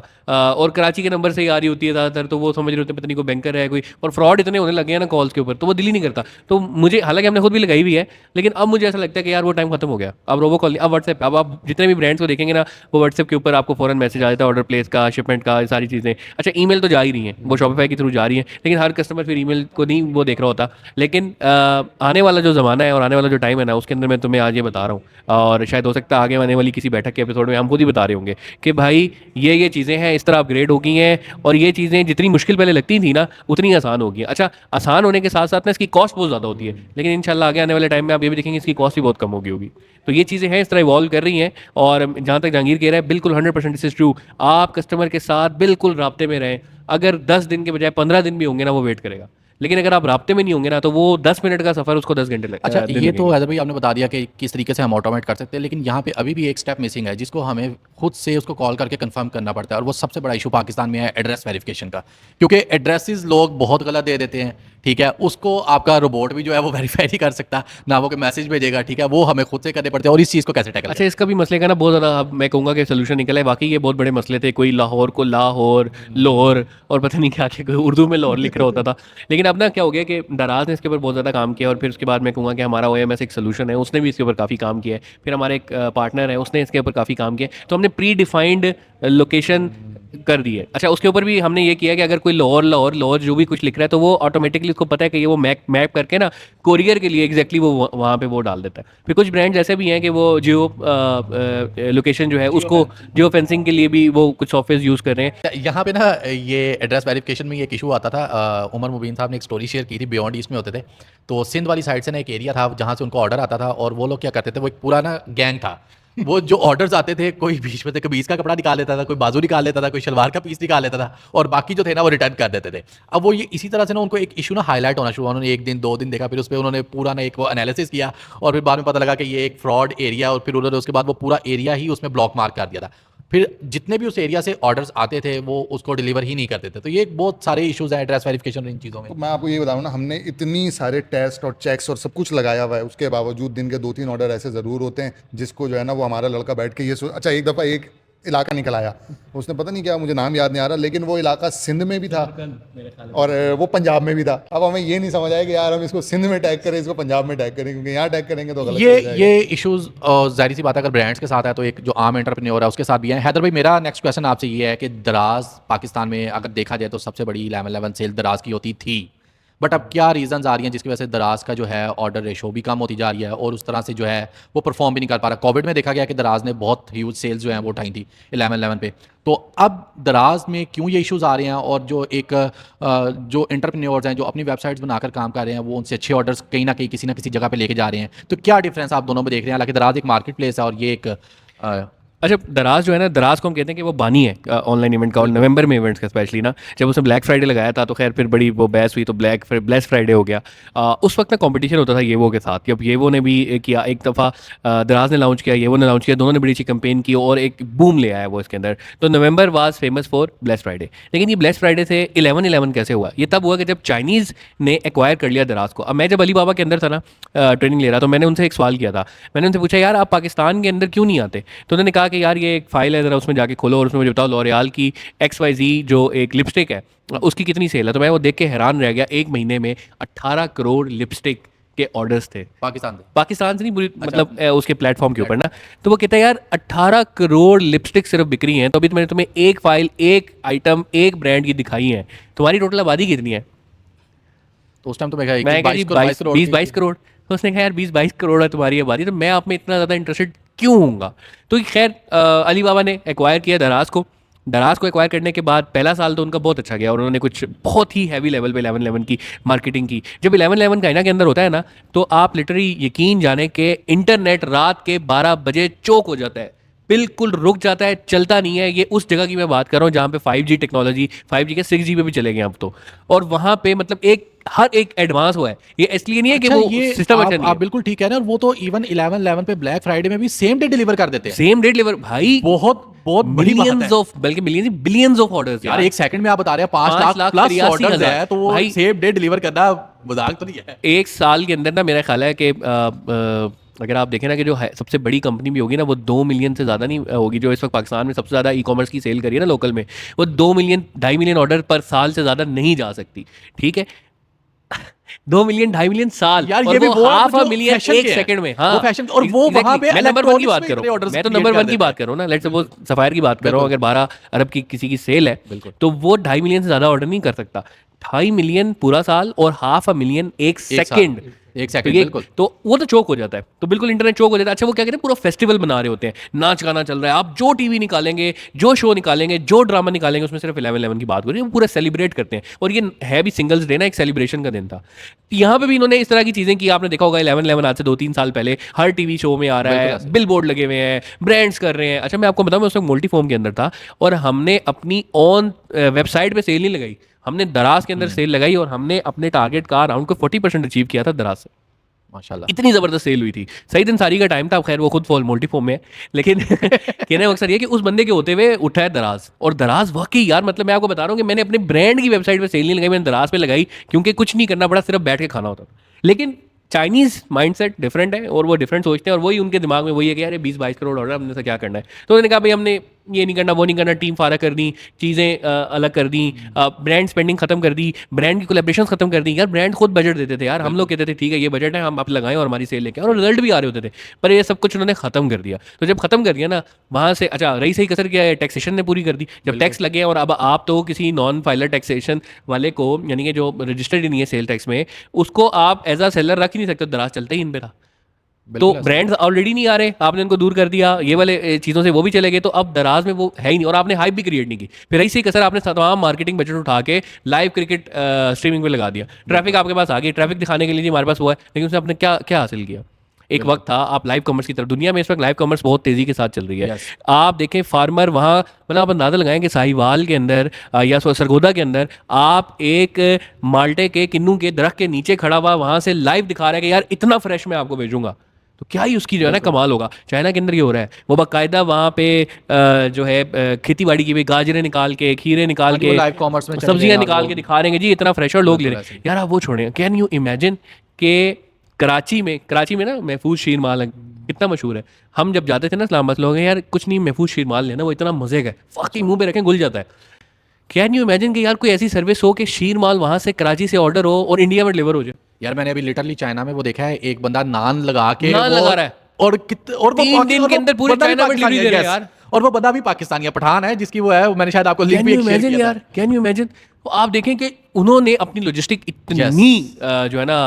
और कराची के नंबर से ही आ रही होती है ज़्यादातर, तो वो समझ रहे होते हैं पता नहीं कोई बैंकर है कोई, और फ्रॉड इतने होने लगे हैं ना कॉल्स के ऊपर, तो वो दिल ही नहीं करता। तो मुझे, हालांकि हमने खुद भी लगाई हुई है, लेकिन अब मुझे ऐसा लगता है कि यार वो टाइम खत्म हो गया। अब रोबो कॉल, अब व्हाट्सएप, अब आप जितने भी ब्रांड्स को देखेंगे ना, वो व्हाट्सएप के ऊपर आपको फौरन मैसेज आ जाता है ऑर्डर प्लेस का, शिपमेंट का, ये सारी चीज़ें। अच्छा, ईमेल तो जा ही रही हैं, वो शॉपिफाई के थ्रू जा रही हैं, लेकिन हर कस्टमर फिर ईमेल को नहीं वो देख रहा होता। लेकिन आने वाला जो ज़माना है और आने वाला जो टाइम है ना, उसके अंदर मैं तुम्हें आज ये बता रहा हूँ, और शायद हो सकता है आगे आने वाली किसी बैठक के एपिसोड में हम खुद ही बता रहे होंगे कि भाई ये चीज़ें हैं, इस तरह अपग्रेड हो गई हैं, और ये चीज़ें जितनी मुश्किल पहले लगती थी ना, उतनी आसान हो गई हैं। अच्छा, आसान होने के साथ साथ ना इसकी कॉस्ट बहुत ज़्यादा होती है, लेकिन इंशाल्लाह आगे आने वाले टाइम में आप ये भी देखेंगे इसकी कॉस्ट भी बहुत कम होगी। तो ये चीज़ें हैं, इस तरह इवॉल्व कर रही हैं। और जहाँ तक जहांगीर कह रहा है, बिल्कुल 100% दिस इज ट्रू। आप कस्टमर के साथ बिल्कुल राब्ते में रहें। अगर 10 दिन के बजाय 15 दिन भी होंगे ना, वो वेट करेगा। लेकिन अगर आप राब्ते में नहीं होंगे ना, तो वो 10 मिनट का सफ़र उसको 10 घंटे अच्छा, दिन ये लगेंगे। तो हैदर भाई आपने बता दिया कि किस तरीके से हम ऑटोमेट कर सकते हैं, लेकिन यहाँ पे अभी भी एक स्टेप मिसिंग है जिसको हमें खुद से उसको कॉल करके कंफर्म करना पड़ता है, और वो सबसे बड़ा इशू पाकिस्तान में है एड्रेस वेरिफिकेशन का। क्योंकि एड्रेसेस लोग बहुत गलत दे देते हैं, ठीक है, उसको आपका रोबोट भी जो है वो वेरीफाई नहीं कर सकता, ना वो कोई मैसेज भेजेगा, ठीक है, वो हमें खुद से करने पड़ते हैं। और इस चीज़ को कैसे टैकल अच्छा, इसका भी मसले का ना बहुत ज़्यादा, अब मैं कहूँगा कि सोल्यूशन निकला है। वाकई ये बहुत बड़े मसले थे, कोई लाहौर को लाहौर, लाहौर, और पता नहीं क्या क्या, कोई उर्दू में लाहौर लिख रहा होता था। लेकिन अब ना क्या हो गया कि दराज ने इसके ऊपर बहुत ज़्यादा काम किया, और फिर उसके बाद मैं कहूँगा कि हमारा OMS एक सोल्यूशन है, उसने भी इसके ऊपर काफ़ी काम किया है। फिर हमारे एक पार्टनर है, उसने इसके ऊपर काफ़ी काम किया है। तो हमने प्री डिफाइंड लोकेशन कर दी है। अच्छा, उसके ऊपर भी हमने ये किया कि अगर कोई लाहौर लाहौर लाहौर जो भी कुछ लिख रहा है, तो वो ऑटोमेटिकली उसको पता है कि ये वो मैप करके ना कोरियर के लिए एग्जैक्टली वो वहाँ पे वो डाल देता है। फिर कुछ ब्रांड्स ऐसे भी हैं कि वो जियो लोकेशन जो है उसको जियो फेंसिंग के लिए भी वो कुछ सॉफ्टवेयर यूज़ कर रहे हैं। यहाँ पे ना ये एड्रेस वेरिफिकेशन में ये एक इशू आता था। उमर मुबीन साहब ने एक स्टोरी शेयर की थी, बियॉन्ड ईस्ट में होते थे, तो सिंध वाली साइड से ना एक एरिया था जहाँ से उनको ऑर्डर आता था, और वो लोग क्या करते थे, वो एक पूरा ना गैंग था। वो जो ऑर्डर्स आते थे, कोई बीच में से कमीज का कपड़ा निकाल लेता था, कोई बाजू निकाल लेता था, कोई शलवार का पीस निकाल लेता था, और बाकी जो थे ना वो रिटर्न कर देते थे। अब वो ये इसी तरह से ना उनको एक इशू ना हाईलाइट होना शुरू हुआ। उन्होंने 1 दिन 2 दिन देखा, फिर उस पर उन्होंने पूरा ना एक वो एनालिसिस किया, और फिर बाद में पता लगा कि ये एक फ्रॉड एरिया, और फिर उन्होंने उसके बाद वो पूरा एरिया ही उसमें ब्लॉक मार्क कर दिया था। फिर जितने भी उस एरिया से ऑर्डर्स आते थे वो उसको डिलीवर ही नहीं करते थे। तो ये बहुत सारे इश्यूज हैं एड्रेस वेरिफिकेशन इन चीज़ों में। तो मैं आपको ये बताऊँ ना, हमने इतनी सारे टेस्ट और चेक्स और सब कुछ लगाया हुआ है, उसके बावजूद दिन के 2-3 ऑर्डर ऐसे ज़रूर होते हैं जिसको जो है ना वो हमारा लड़का बैठ के ये अच्छा, एक दफ़ा एक इलाका निकल आया। उसने पता नहीं क्या, मुझे नाम याद नहीं आ रहा, लेकिन वो इलाका सिंध में भी था और वो पंजाब में भी था। अब हमें ये नहीं समझ आया कि यार हम इसको सिंध में टैग करें, इसको पंजाब में टैग करें, क्योंकि यहाँ टैग करेंगे तो गलत हो जाएगा। ये इश्यूज जाहिर सी बात है, अगर ब्रांड्स के साथ है तो एक जो आम एंटरप्रेन्योर है उसके साथ भी है। हैदर भाई, मेरा नेक्स्ट क्वेश्चन आपसे ये है कि दराज पाकिस्तान में अगर देखा जाए तो सबसे बड़ी 11/11 सेल दराज की होती थी, बट अब क्या रीजंस आ रही हैं जिसकी वजह से दराज का जो है ऑर्डर रेशो भी कम होती जा रही है और उस तरह से जो है वो परफॉर्म भी नहीं कर पा रहा। कोविड में देखा गया कि दराज ने बहुत ह्यूज सेल्स जो हैं वो उठाई थी 11/11 पे। तो अब दराज में क्यों ये इश्यूज आ रहे हैं और जो एक जो एंटरप्रेन्योर्स हैं जो अपनी वेबसाइट्स बनाकर काम कर रहे हैं वो उनसे अच्छे ऑर्डर्स कहीं ना किसी जगह पे लेके जा रहे हैं, तो क्या डिफरेंस आप दोनों में देख रहे हैं? हालांकि दराज एक मार्केट प्लेस है और ये एक अच्छा, दराज जो है ना, दराज को हम कहते हैं कि वो बानी है ऑनलाइन इवेंट का, और नवंबर में इवेंट्स का स्पेशली ना, जब उसने ब्लैक फ्राइडे लगाया था तो खैर फिर बड़ी वो बहस हुई, तो ब्लैक फ्राइडे हो गया। उस वक्त ना कंपटीशन होता था येवो के साथ। जब येवो ने भी किया एक दफ़ा, दराज ने लॉन्च किया, येवो ने लॉन्च किया, दोनों ने बड़ी अच्छी कैंपेन की और एक बूम ले आया वो इसके अंदर। तो November was famous for black Friday. लेकिन ये ब्लैक फ्राइडे से 11/11 कैसे हुआ? ये तब हुआ कि जब चाइनीज़ ने एक्वायर कर लिया दराज को। अब मैं जब अली बाबा के अंदर था ना, ट्रेनिंग ले रहा, तो मैंने उनसे एक सवाल किया था। मैंने उनसे पूछा, यार आप पाकिस्तान के अंदर क्यों नहीं आते? तो उन्होंने कहा कि यार ये एक फाइल है, ज़रा उसमें जाके खोलो और उसमें मुझे बताओ लॉरियल की XYZ जो एक लिपस्टिक है उसकी कितनी सेल है। तो मैं वो देख के हैरान रह गया। एक महीने में 18 करोड़ लिपस्टिक के ऑर्डर्स थे पाकिस्तान से नहीं, पूरी मतलब उसके प्लेटफॉर्म के ऊपर ना। तो वो कहता है यार 18 करोड़ लिपस्टिक सिर्फ बिक्री हैं। तो अभी तो मैंने तुम्हें एक फाइल, एक आइटम, एक ब्रांड की दिखाई है, तुम्हारी टोटल आबादी कितनी है? तो उस टाइम तो मैं 22 करोड़। तो उसने कहा यार 20-22 करोड़ है तुम्हारी आबादी, तो मैं आप में इतना ज़्यादा इंटरेस्टेड क्यों होऊंगा? तो खैर अली बाबा ने एक्वायर किया दराज को। दराज को एक्वायर करने के बाद पहला साल तो उनका बहुत अच्छा गया और उन्होंने कुछ बहुत ही हैवी लेवल पे 11/11 की मार्केटिंग की। जब 11/11 चाइना के अंदर होता है ना, तो आप लिटरली यकीन जाने के इंटरनेट रात के 12 बजे चोक हो जाता है, बिल्कुल रुक जाता है, चलता नहीं है। ये उस जगह की मैं बात कर रहा हूँ जहाँ पे 5G टेक्नोलॉजी, 5G के 6G पे भी चले गए अब तो। और वहाँ पे मतलब हर एक एडवांस हुआ है। ये इसलिए नहीं है कि वो सिस्टम अच्छा नहीं है। आप बिल्कुल ठीक है ना। वो तो इवन 11/11 पे ब्लैक फ्राइडे में भी सेम डे डिलीवर कर देते हैं। सेम डे डिलीवर भाई, बहुत बड़ी बात है। मिलियंस ऑफ, बल्कि बिलियंस ऑफ ऑर्डर्स यार एक सेकंड में आप बता रहे हैं 5 लाख प्लस ऑर्डर्स है, तो वो सेम डे डिलीवर करना मजाक तो नहीं है। एक साल के अंदर ना मेरा ख्याल है कि अगर आप देखें ना कि जो है सबसे बड़ी कंपनी भी होगी ना, वो 2 मिलियन से ज़्यादा नहीं होगी। जो इस वक्त पाकिस्तान में सबसे ज़्यादा ई-कॉमर्स की सेल करी है ना लोकल में, वो 2 मिलियन 2.5 मिलियन ऑर्डर पर साल से ज़्यादा नहीं जा सकती। ठीक है 2 मिलियन 2.5 मिलियन साल, यार और ये भी वो हाफ अ मिलियन एक सेकंड में। हाँ, वो फैशन, और वो वहां पे मैं नंबर 1 की बात कर रहा हूँ। orders मैं तो create नंबर कर 1 की देते बात कर रहा हूँ ना। लेट्स सपोज सफायर की बात कर रहा हूँ, अगर 12 अरब की किसी की सेल है, तो वो 2.5 मिलियन से ज़्यादा ऑर्डर नहीं कर सकता। 2.5 मिलियन पूरा साल और हाफ अ मिलियन एक सेकंड। बिल्कुल। तो वो तो चोक हो जाता है। तो बिल्कुल इंटरनेट चोक हो जाता है। अच्छा वो क्या कहते हैं, पूरा फेस्टिवल बना रहे होते हैं, नाच गाना चल रहा है, आप जो टीवी निकालेंगे, जो शो निकालेंगे, जो ड्रामा निकालेंगे, उसमें सिर्फ 11/11 की बात हो रही है। वो पूरा सेलिब्रेट करते हैं और ये है भी सिंगल्स डे ना, एक सेलिब्रेशन का दिन था। यहाँ पे भी इन्होंने इस तरह की चीज़ें की। आपने देखा होगा 11/11 आज से 2-3 साल पहले हर टीवी शो में आ रहा है, बिल बोर्ड लगे हुए हैं, ब्रांड्स कर रहे हैं। अच्छा मैं आपको बताऊँ, मैं उस वक्त मल्टीफॉर्म के अंदर था और हमने अपनी ऑन वेबसाइट पर सेल नहीं लगाई, हमने दराज के अंदर सेल लगाई और हमने अपने टारगेट का अराउंड को 40% अचीव किया था दराज से। माशाल्लाह, इतनी ज़बरदस्त सेल हुई थी। सही दिन सारी का टाइम था। खैर वो खुद फॉल मल्टीफॉर्म में है, लेकिन कहने का मकसद ये कि उस बंदे के होते हुए उठा है दराज। और दराज वाकई यार, मतलब मैं आपको बता रहा हूँ कि मैंने अपने ब्रांड की वेबसाइट पे सेल नहीं लगाई, मैंने दराज पे लगाई क्योंकि कुछ नहीं करना पड़ा, सिर्फ बैठ के खाना होता था। लेकिन चाइनीज़ माइंडसेट डिफरेंट है और वो डिफरेंट सोचते हैं और वही उनके दिमाग में वही है कि यार 20-22 करोड़ ऑर्डर, हमने से क्या करना है। तो उन्होंने कहा भाई हमने ये नहीं करना, वो नहीं करना, टीम फारा कर दी, चीज़ें अलग कर दी, ब्रांड स्पेंडिंग खत्म कर दी, ब्रांड की कोलैबोरेशंस खत्म कर दी। यार ब्रांड खुद बजट देते थे यार, हम लोग कहते थे ठीक है ये बजट है, हम आप लगाएं और हमारी सेल लेके, और रिजल्ट भी आ रहे होते थे। पर ये सब कुछ उन्होंने खत्म कर दिया। तो जब खत्म कर दिया ना, वहाँ से अच्छा रही सही कसर क्या है, टैक्सेशन ने पूरी कर दी। जब टैक्स लगे और अब आप तो किसी नॉन फाइलर टैक्सेशन वाले को, यानी कि जो रजिस्टर्ड ही नहीं है सेल टैक्स में, उसको आप एज अ सेलर रख ही नहीं सकते। दराज चलते ही इन पे था। तो ब्रांड्स ऑलरेडी नहीं आ रहे, आपने उनको दूर कर दिया, ये वाले चीज़ों से वो भी चले गए, तो अब दराज में वो है ही नहीं और आपने हाइप भी क्रिएट नहीं की। फिर ऐसे ही कसर आपने तमाम मार्केटिंग बजट उठा के लाइव क्रिकेट स्ट्रीमिंग पे लगा दिया। ट्रैफिक आपके पास आ गई, ट्रैफिक दिखाने के लिए हमारे पास हुआ है, लेकिन उसने आपने क्या क्या हासिल किया? एक वक्त था आप लाइव कॉमर्स की तरफ, दुनिया में इस वक्त लाइव कॉमर्स बहुत तेज़ी के साथ चल रही है। आप देखें फार्मर वहाँ, मतलब आप अंदाज़ा लगाएं कि साहिवाल के अंदर या सरगोदा के अंदर आप एक माल्टे के किन्नू के दरख्त के नीचे खड़ा हुआ वहाँ से लाइव दिखा रहा है कि यार इतना फ्रेश मैं आपको भेजूंगा। तो क्या ही उसकी जो है ना कमाल होगा। चाइना के अंदर ये हो रहा है, वो बाकायदा वहाँ पे जो है खेती बाड़ी की भी गाजरें निकाल के, खीरे निकाल के, लाइव कॉमर्स में सब्जियां निकाल के दिखा रहे हैं जी इतना फ्रेश, और लोग ले रहे हैं। यार आप वो छोड़ें, कैन यू इमेजिन कि कराची में ना महफूज शीर माल कितना मशहूर है। हम जब जाते थे ना इस्लामाबाद, लोग यार कुछ नहीं महफूज शीरमाल लेना, वो इतना मजे का है, फाकी मुंह पे रखें घुल जाता है। कैन यू इमेजिन कि यार कोई ऐसी सर्विस हो कि शीरमाल वहाँ से कराची से ऑर्डर हो और इंडिया में डिलीवर हो जाए। यार मैंने अभी लिटरली चाइना में वो देखा है, एक बंदा नान लगा के नान लगा रहा है और और वो 3 दिन के अंदर पूरे बंदा भी चाइना में पाकिस्तानी डिलीवरी दे रहा है yes। यार। और वो बंदा भी पाकिस्तानी है, पठान है, जिसकी वो है, मैंने शायद आपको लिंक कैन भी यू शेयर इमेजिन किया था। यार, कैन यू इमेजिन। आप देखें कि उन्होंने अपनी लॉजिस्टिक इतनी जो है ना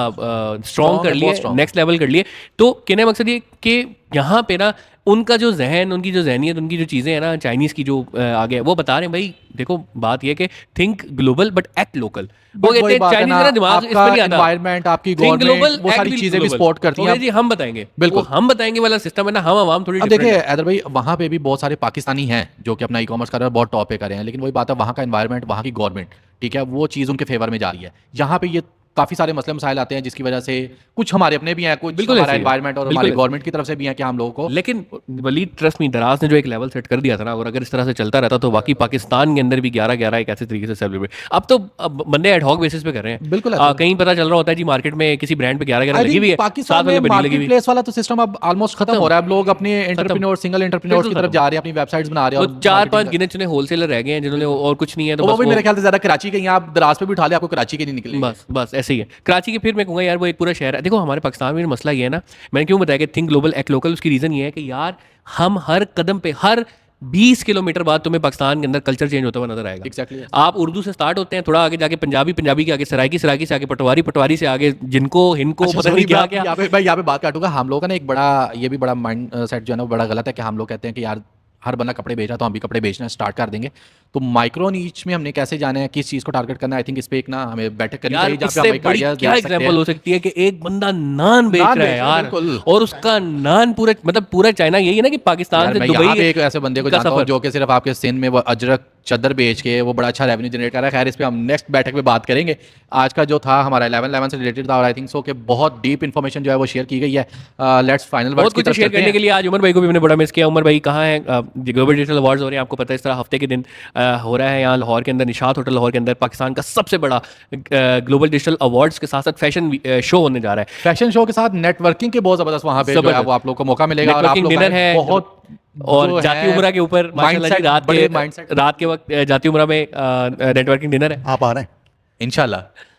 स्ट्रॉन्ग कर है, लिए, बहुत strong। नेक्स्ट लेवल कर लिए। तो कहने का मकसद ये कि यहाँ पे ना उनका जो जहन, उनकी जो जहनियत, उनकी जो चीज़ें हैं ना चाइनीज़ की जो आगे है, वो बता रहे हैं भाई देखो बात ये है कि think global but act local. वो वही कहते हैं बात है चाइनीज ना, ना दिमाग इस पर आपका नहीं आता। environment, आपकी Think global, government, वो act सारी भी चीजें भी global। support करती तो हैं। जी हम बताएंगे, बिल्कुल। वो हम बताएंगे वाला सिस्टम है ना, हम आवाम थोड़ी अब different देखिए है। हैदर भाई, वहाँ पे भी बहुत सारे पाकिस्तानी हैं जो कि अपना ई कॉमर्स कर रहे हैं, बहुत टॉप पे कर रहे हैं, लेकिन वही बात है, वहाँ का एनवायरनमेंट, वहाँ की गवर्नमेंट, ठीक है, वो चीज़ उनके फेवर में जा रही है। यहाँ पे ये काफ़ी सारे मसले मसाइल आते हैं जिसकी वजह से कुछ हमारे अपने भी हैं, कुछ बिल्कुल हमारा ऐसे ही है। एनवायरनमेंट और बिल्कुल हमारी ऐसे। गवर्नमेंट की तरफ से भी है कि हम लोगों को लेकिन वलीद ट्रस्ट मी, दराज ने जो एक लेवल सेट कर दिया था ना, और अगर इस तरह से चलता रहता तो वाकई पाकिस्तान के अंदर भी 11-11 एक ऐसे तरीके से सेलिब्रेट। अब तो बंदे एडहॉक बेसिस पे कर रहे हैं। बिल्कुल ऐसा। कहीं पता चल रहा होता है जी मार्केट में किसी ब्रांड पे 11-11 I लगी think हुई है, पाकिस्तान साथ वाले में बनी लगी मार्केट हुई। प्लेस वाला तो सिस्टम अब ऑलमोस्ट खत्म हो रहा है। अब लोग अपने एंटरप्रेन्योर, सिंगल एंटरप्रेन्योर्स की बिल्कुल तरफ जा रहे हैं, अपनी वेबसाइट्स बना रहे हैं। तो और 4-5 marketing गिने चुने होलसेलर रह गए हैं जिन्होंने और कुछ नहीं है तो तो वो बस भी वो मेरे ख्याल से ज्यादा कराची के, यहाँ आप दराज पे भी उठा ले, आपको कराची के नहीं निकले। बस ऐसे ही है कराची के। फिर मैं कहूँगा यार वो एक पूरा शहर है। देखो हमारे पाकिस्तान में मसला ये है ना, मैंने क्यों बताया कि थिंक ग्लोबल एक्ट लोकल, उसकी रीज़न ये है कि यार हम हर कदम पे, हर 20 किलोमीटर बाद तुम्हें पाकिस्तान के अंदर कल्चर चेंज होता हुआ नजर आएगा। Exactly, yes। आप उर्दू से स्टार्ट होते हैं, थोड़ा आगे जाके पंजाबी, पंजाबी के आगे सराइकी, सराइकी से आगे पटवारी, पटवारी से आगे जिनको हिनको अच्छा, पता नहीं sorry, क्या मैं क्या। यहाँ पे बात काटूंगा। हम लोगों का ना एक बड़ा, ये भी बड़ा माइंड सेट जो है ना वो बड़ा गलत है कि हम लोग कहते हैं कि यार हर बंदा कपड़े बेच रहा तो हम भी कपड़े बेचना स्टार्ट कर देंगे। तो माइक्रो नीच में हमने कैसे जाना है, किस चीज़ को टारगेट करना है, आई थिंक इस पे एक ना हमें बैठक करनी यार चाहिए जहाँ पे इससे हम एक बड़ी ideas क्या दे सकते एग्जांपल हैं। हो सकती है कि एक बंदा नान बेच नान रहा है बेच रहा है, यार, बिल्कुल। और उसका नान पूरा मतलब पूरा चाइना, यही है ना कि पाकिस्तान यार से मैं यहाँ पे दुबई एक ऐसे बंदे को का जानता हूँ सफर। जो कि सिर्फ आपके सिंध में वो अजरक चादर बेच के वो बड़ा अच्छा रेवेन्यू जनरेट कर रहा है। खैर इस पे हम नेक्स्ट बैठक में बात करेंगे। आज का जो था हमारा 11-11 से रिलेटेड था, और आई थिंक सो कि बहुत डीप इन्फॉर्मेशन जो है वो शेयर की गई है। लेट्स फाइनल बहुत कुछ शेयर करने के लिए आज उमर भाई को भी मैंने बड़ा मिस किया। उमर भाई कहाँ है? ग्लोबल डिजिटल अवार्ड्स हो रहे हैं, आपको पता है इस तरह हफ्ते के दिन हो रहा है यहाँ लाहौर के अंदर, निशात होटल लाहौर के अंदर, पाकिस्तान का सबसे बड़ा ग्लोबल डिजिटल अवार्ड्स के साथ साथ फैशन शो होने जा रहा है। फैशन शो के साथ नेटवर्किंग के बहुत जबरदस्त वहाँ पे जो है वो आप लोग को मौका मिलेगा, और आप नेटवर्किंग लोग डिनर है बहुत और जो जाती है उमरा के ऊपर माशाल्लाह जी mindset- रात के वक्त जाती उमरा में नेटवर्किंग डिनर है। आप आ रहे हैं? इंशाल्लाह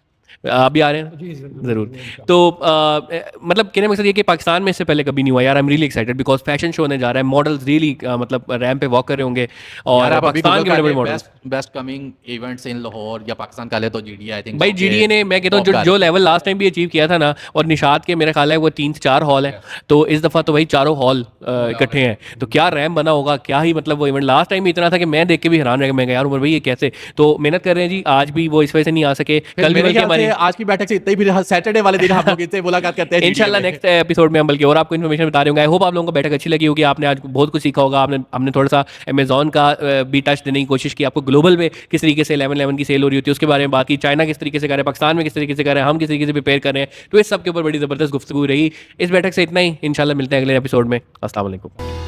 आप भी आ रहे हैं? ज़रूर। तो मतलब कहने का मकसद ये कि पाकिस्तान में इससे पहले कभी नहीं हुआ यार। I am really excited because fashion show होने जा रहा है, मॉडल्स रियली मतलब रैंप पे वॉक कर रहे होंगे, और यार आप अभी पाकिस्तान के बड़े बड़े models. Best coming events in Lahore या पाकिस्तान का ले तो जीडीए, आई थिंक भाई जीडीए ने, मैं कहता हूँ जो लेवल लास्ट टाइम भी अचीव किया था ना, और निशात के मेरा ख्याल है वो 3 से 4 हॉल है, तो इस दफ़ा तो वही चारों हॉल इकट्ठे हैं। तो क्या रैम बना होगा, क्या ही मतलब वो इवेंट लास्ट टाइम भी इतना था कि मैं देख के भी हैरान रह गया। मैं यार उमर भाई ये कैसे, तो मेहनत कर रहे हैं जी। आज भी वो इस वजह से नहीं आ सके, कल भी बल्कि हमारी आज की बैठक से इतना ही, फिर सैटरडे वाले दिन हम लोग इनसे मुलाकात करते हैं इंशाल्लाह नेक्स्ट एपिसोड में हम बल्कि और आपको इन्फॉर्मेशन बता रहे होंगे। आई होप आप लोगों को बैठक अच्छी लगी होगी, आपने आज बहुत कुछ सीखा होगा। हमने थोड़ा सा अमेजॉन का भी टच देने की कोशिश की, आपको ग्लोबल में किस तरीके से 11-11 की सेल हो रही होती है उसके बारे में बात की, चाइना किस तरीके से कर रहे हैं, पाकिस्तान में किस तरीके से कर रहे हैं, हम किस तरीके से प्रिपेयर कर रहे हैं। तो इस सब के ऊपर बड़ी ज़बरदस्त गुफ्तगू रही। इस बैठक से इतना ही, इंशाल्लाह मिलते हैं अगले एपिसोड में। अस्सलाम वालेकुम।